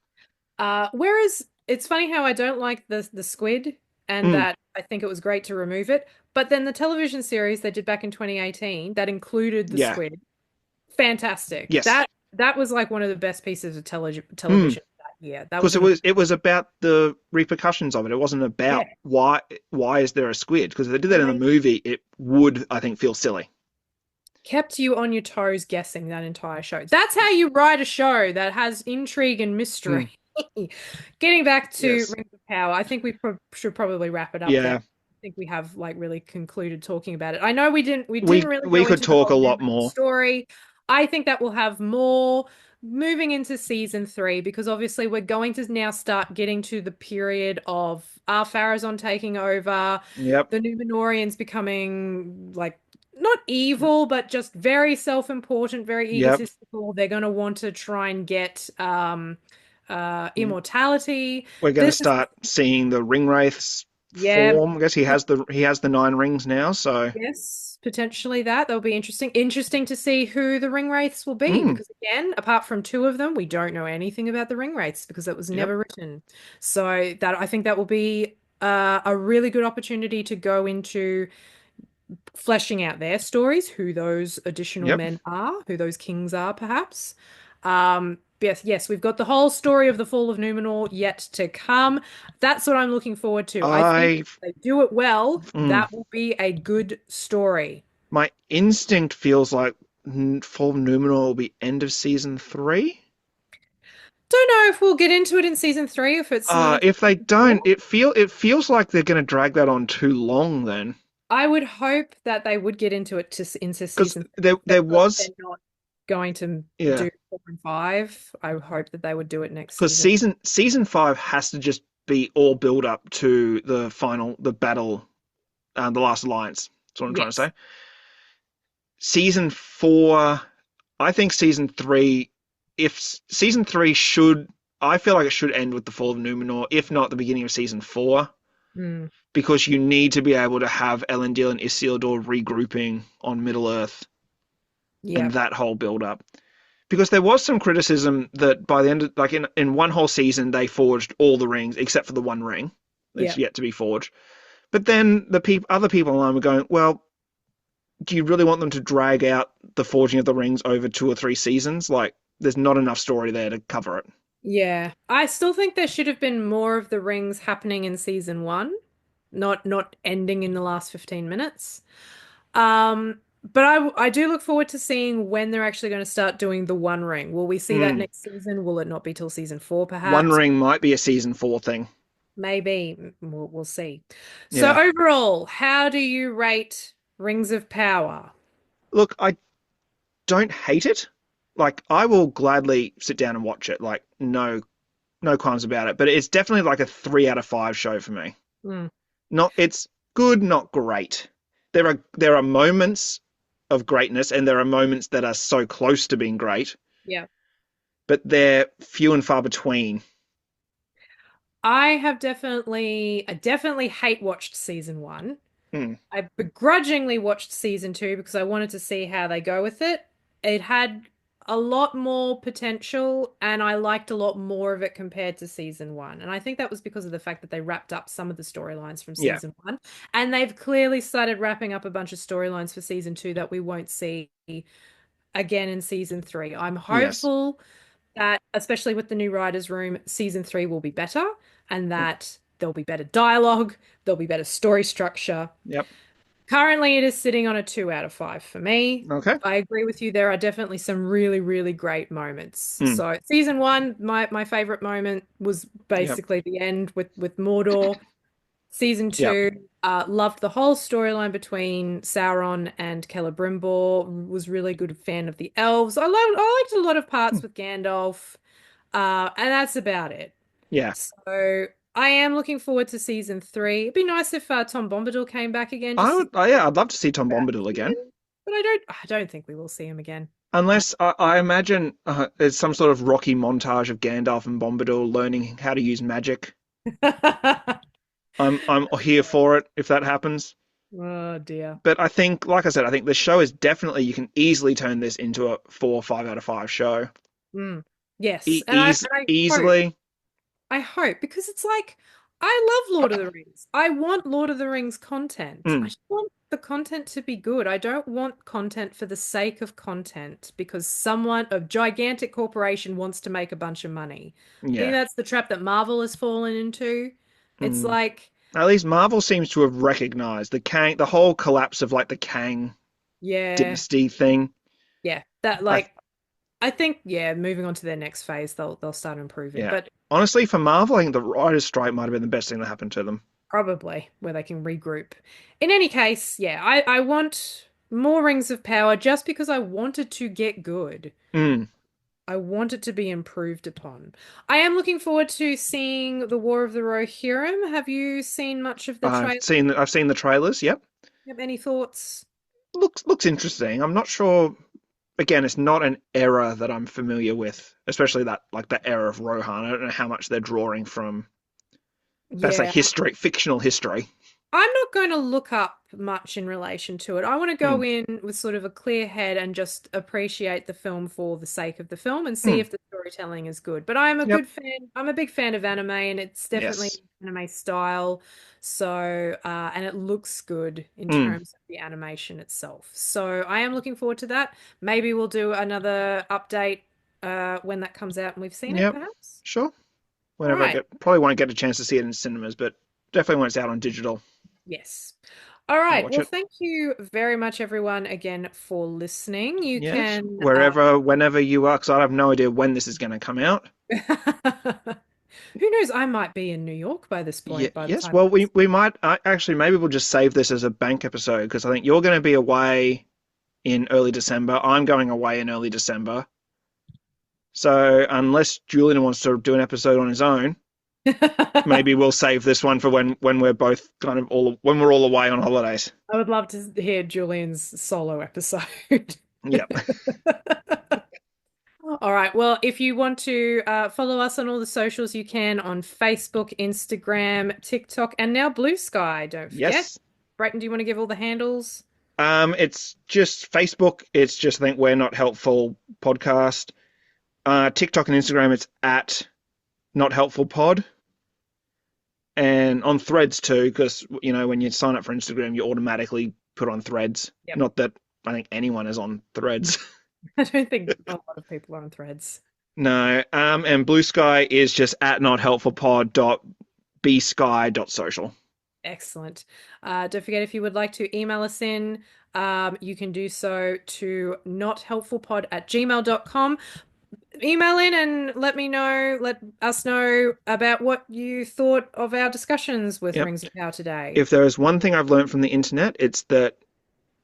Speaker 2: Whereas it's funny how I don't like the squid and
Speaker 1: Mm,
Speaker 2: that I think it was great to remove it, but then the television series they did back in 2018 that included the
Speaker 1: yeah,
Speaker 2: squid, fantastic.
Speaker 1: yes.
Speaker 2: That was like one of the best pieces of
Speaker 1: Mm.
Speaker 2: television that year. That
Speaker 1: Because
Speaker 2: was an
Speaker 1: it was about the repercussions of it. It wasn't
Speaker 2: yeah,
Speaker 1: about why is there a squid? Because if they did that
Speaker 2: and
Speaker 1: in the
Speaker 2: they
Speaker 1: movie, it would, I think, feel silly.
Speaker 2: kept you on your toes guessing that entire show. That's how you write a show that has intrigue and mystery.
Speaker 1: Mm,
Speaker 2: Getting back to
Speaker 1: yes.
Speaker 2: Rings of Power, I think we should probably wrap it up there.
Speaker 1: Yeah.
Speaker 2: I think we have like really concluded talking about it. I know we didn't really
Speaker 1: We
Speaker 2: go
Speaker 1: could
Speaker 2: into the
Speaker 1: talk a
Speaker 2: whole
Speaker 1: lot
Speaker 2: Numenor
Speaker 1: more.
Speaker 2: story. I think that we'll have more moving into season three because obviously we're going to now start getting to the period of Ar-Pharazôn taking over,
Speaker 1: Yep.
Speaker 2: the Númenóreans becoming like not evil, but just very self-important, very
Speaker 1: Yep.
Speaker 2: egotistical. They're going to want to try and get
Speaker 1: Mm.
Speaker 2: immortality.
Speaker 1: We're going to
Speaker 2: This is,
Speaker 1: start seeing the ring wraiths
Speaker 2: yeah,
Speaker 1: form. I guess he has the 9 rings now. So
Speaker 2: yes, potentially that. That'll be interesting. Interesting to see who the ring wraiths will be,
Speaker 1: mm,
Speaker 2: because again, apart from two of them, we don't know anything about the ring wraiths because it was
Speaker 1: yep.
Speaker 2: never written. So that I think that will be a really good opportunity to go into fleshing out their stories, who those additional
Speaker 1: Yep.
Speaker 2: men are, who those kings are, perhaps. Yes, yes, we've got the whole story of the fall of Numenor yet to come. That's what I'm looking forward to. I think
Speaker 1: I
Speaker 2: if they do it well,
Speaker 1: mm,
Speaker 2: that will be a good story.
Speaker 1: my instinct feels like Fall of Numenor will be end of season 3.
Speaker 2: Don't know if we'll get into it in season three, if it's moved to
Speaker 1: If they
Speaker 2: season
Speaker 1: don't,
Speaker 2: four.
Speaker 1: it feels like they're going to drag that on too long then.
Speaker 2: I would hope that they would get into it into
Speaker 1: Because
Speaker 2: season three. If
Speaker 1: there
Speaker 2: they're
Speaker 1: was,
Speaker 2: not going to
Speaker 1: yeah.
Speaker 2: do four and five, I would hope that they would do it next
Speaker 1: Because
Speaker 2: season.
Speaker 1: season 5 has to just be all build up to the battle, the last alliance. That's what I'm trying to
Speaker 2: Yes.
Speaker 1: say. Season 4, I think season 3 should, I feel like it should end with the fall of Numenor, if not the beginning of season 4,
Speaker 2: Mm,
Speaker 1: because you need to be able to have Elendil and Isildur regrouping on Middle Earth
Speaker 2: yeah.
Speaker 1: and that whole build up. Because there was some criticism that by the end of, like in one whole season they forged all the rings except for the one ring that's
Speaker 2: Yeah.
Speaker 1: yet to be forged. But then other people online were going, well, do you really want them to drag out the forging of the rings over 2 or 3 seasons? Like, there's not enough story there to cover it.
Speaker 2: Yeah. I still think there should have been more of the rings happening in season one, not ending in the last 15 minutes. But I do look forward to seeing when they're actually going to start doing the One Ring. Will we see that
Speaker 1: Mm.
Speaker 2: next season? Will it not be till season four,
Speaker 1: One
Speaker 2: perhaps?
Speaker 1: ring might be a season 4 thing.
Speaker 2: Maybe. We'll see. So
Speaker 1: Yeah.
Speaker 2: overall, how do you rate Rings of Power?
Speaker 1: Look, I don't hate it. Like, I will gladly sit down and watch it. Like, no qualms about it. But it's definitely like a 3 out of 5 show for me.
Speaker 2: Mm,
Speaker 1: Not it's good, not great. There are moments of greatness, and there are moments that are so close to being great,
Speaker 2: yeah.
Speaker 1: but they're few and far between.
Speaker 2: I definitely hate watched season one.
Speaker 1: Hmm.
Speaker 2: I begrudgingly watched season two because I wanted to see how they go with it. It had a lot more potential, and I liked a lot more of it compared to season one. And I think that was because of the fact that they wrapped up some of the storylines from
Speaker 1: Yeah.
Speaker 2: season one. And they've clearly started wrapping up a bunch of storylines for season two that we won't see again in season three. I'm
Speaker 1: Yes.
Speaker 2: hopeful that, especially with the new writers' room, season three will be better and that there'll be better dialogue, there'll be better story structure.
Speaker 1: Yep.
Speaker 2: Currently, it is sitting on a 2 out of 5 for me.
Speaker 1: Okay.
Speaker 2: I agree with you. There are definitely some really, really great moments.
Speaker 1: Hmm.
Speaker 2: So, season one, my favorite moment was
Speaker 1: Yep.
Speaker 2: basically the end with Mordor. Season
Speaker 1: Yep.
Speaker 2: two, loved the whole storyline between Sauron and Celebrimbor. Was really good fan of the elves. I liked a lot of
Speaker 1: Hmm.
Speaker 2: parts with Gandalf, and that's about it.
Speaker 1: Yeah.
Speaker 2: So I am looking forward to season three. It'd be nice if Tom Bombadil came back again, just to
Speaker 1: Yeah, I'd love to see Tom
Speaker 2: go out
Speaker 1: Bombadil again.
Speaker 2: again. But I don't think we will see him again. Uh,
Speaker 1: Unless I imagine there's some sort of rocky montage of Gandalf and Bombadil learning how to use magic. I'm here for it if that happens.
Speaker 2: Oh dear.
Speaker 1: But I think, like I said, I think the show is definitely you can easily turn this into a 4 or 5 out of 5 show.
Speaker 2: Mm. Yes, and I hope.
Speaker 1: Easily.
Speaker 2: I hope because it's like I love Lord of the Rings. I want Lord of the Rings content. I
Speaker 1: Mm,
Speaker 2: just want the content to be good. I don't want content for the sake of content because someone, a gigantic corporation wants to make a bunch of money. I think
Speaker 1: yeah.
Speaker 2: that's the trap that Marvel has fallen into. It's
Speaker 1: Mm.
Speaker 2: like,
Speaker 1: At least Marvel seems to have recognized the whole collapse of like the Kang
Speaker 2: yeah,
Speaker 1: dynasty thing.
Speaker 2: yeah, that
Speaker 1: I
Speaker 2: like I think yeah, moving on to their next phase, they'll start improving.
Speaker 1: Yeah.
Speaker 2: But
Speaker 1: Honestly, for Marvel, I think the writer's strike might have been the best thing that happened to them.
Speaker 2: probably where they can regroup. In any case, yeah, I want more Rings of Power just because I want it to get good.
Speaker 1: Mm.
Speaker 2: I want it to be improved upon. I am looking forward to seeing the War of the Rohirrim. Have you seen much of the trailer?
Speaker 1: I've seen the trailers. Yep.
Speaker 2: Have any thoughts?
Speaker 1: Looks interesting. I'm not sure. Again, it's not an era that I'm familiar with, especially that like the era of Rohan. I don't know how much they're drawing from, let's say,
Speaker 2: Yeah,
Speaker 1: history, fictional history.
Speaker 2: I'm not going to look up much in relation to it. I want to
Speaker 1: Mm.
Speaker 2: go in with sort of a clear head and just appreciate the film for the sake of the film and see
Speaker 1: Mm.
Speaker 2: if the storytelling is good. But I'm a
Speaker 1: Yep.
Speaker 2: good fan. I'm a big fan of anime, and it's definitely
Speaker 1: Yes.
Speaker 2: anime style. So, and it looks good in
Speaker 1: Mm.
Speaker 2: terms of the animation itself. So, I am looking forward to that. Maybe we'll do another update when that comes out and we've seen it,
Speaker 1: Yep.
Speaker 2: perhaps.
Speaker 1: Sure.
Speaker 2: All
Speaker 1: Whenever I
Speaker 2: right.
Speaker 1: get, probably won't get a chance to see it in cinemas, but definitely when it's out on digital,
Speaker 2: Yes. All
Speaker 1: I'll
Speaker 2: right.
Speaker 1: watch
Speaker 2: Well,
Speaker 1: it.
Speaker 2: thank you very much, everyone, again for listening. You
Speaker 1: Yes.
Speaker 2: can,
Speaker 1: Wherever, whenever you are, because I have no idea when this is going to come out.
Speaker 2: who knows? I might be in New York by this
Speaker 1: Yeah,
Speaker 2: point, by the
Speaker 1: yes.
Speaker 2: time
Speaker 1: Well,
Speaker 2: this.
Speaker 1: we might actually maybe we'll just save this as a bank episode because I think you're going to be away in early December. I'm going away in early December. So unless Julian wants to do an episode on his own,
Speaker 2: I
Speaker 1: maybe we'll save this one for when we're both kind of all when we're all away on holidays.
Speaker 2: would love to hear Julian's solo episode.
Speaker 1: Yep.
Speaker 2: All right. Well, if you want to follow us on all the socials, you can on Facebook, Instagram, TikTok, and now Blue Sky. Don't forget.
Speaker 1: Yes.
Speaker 2: Brayton, do you want to give all the handles?
Speaker 1: It's just Facebook. It's just I think we're not helpful podcast. TikTok and Instagram. It's at not helpful pod. And on threads too, because you know when you sign up for Instagram, you automatically put on threads.
Speaker 2: Yep.
Speaker 1: Not that I think anyone is on threads.
Speaker 2: I don't think a lot of people are on threads.
Speaker 1: No. And Blue Sky is just at nothelpfulpod.bsky.social.
Speaker 2: Excellent. Don't forget if you would like to email us in, you can do so to nothelpfulpod@gmail.com. Email in and let us know about what you thought of our discussions with
Speaker 1: Yep.
Speaker 2: Rings of Power today.
Speaker 1: If there is one thing I've learned from the internet, it's that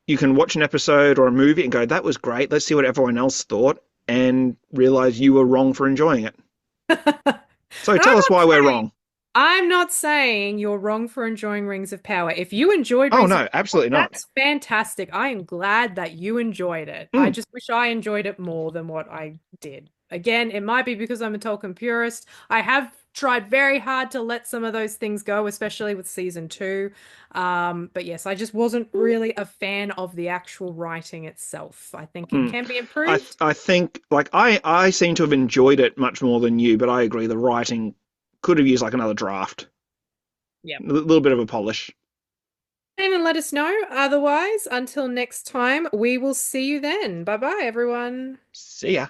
Speaker 1: you can watch an episode or a movie and go, "That was great. Let's see what everyone else thought," and realize you were wrong for enjoying it.
Speaker 2: And
Speaker 1: So tell us why we're wrong.
Speaker 2: I'm not saying you're wrong for enjoying Rings of Power. If you enjoyed
Speaker 1: Oh
Speaker 2: Rings of
Speaker 1: no,
Speaker 2: Power,
Speaker 1: absolutely not.
Speaker 2: that's fantastic. I am glad that you enjoyed it. I
Speaker 1: Mm,
Speaker 2: just wish I enjoyed it more than what I did. Again, it might be because I'm a Tolkien purist. I have tried very hard to let some of those things go, especially with season two. But yes, I just wasn't really a fan of the actual writing itself. I think it
Speaker 1: mm.
Speaker 2: can be improved.
Speaker 1: I think like I seem to have enjoyed it much more than you, but I agree the writing could have used like another draft,
Speaker 2: Yeah.
Speaker 1: a little bit of a polish.
Speaker 2: And let us know. Otherwise, until next time, we will see you then. Bye bye, everyone.
Speaker 1: See ya.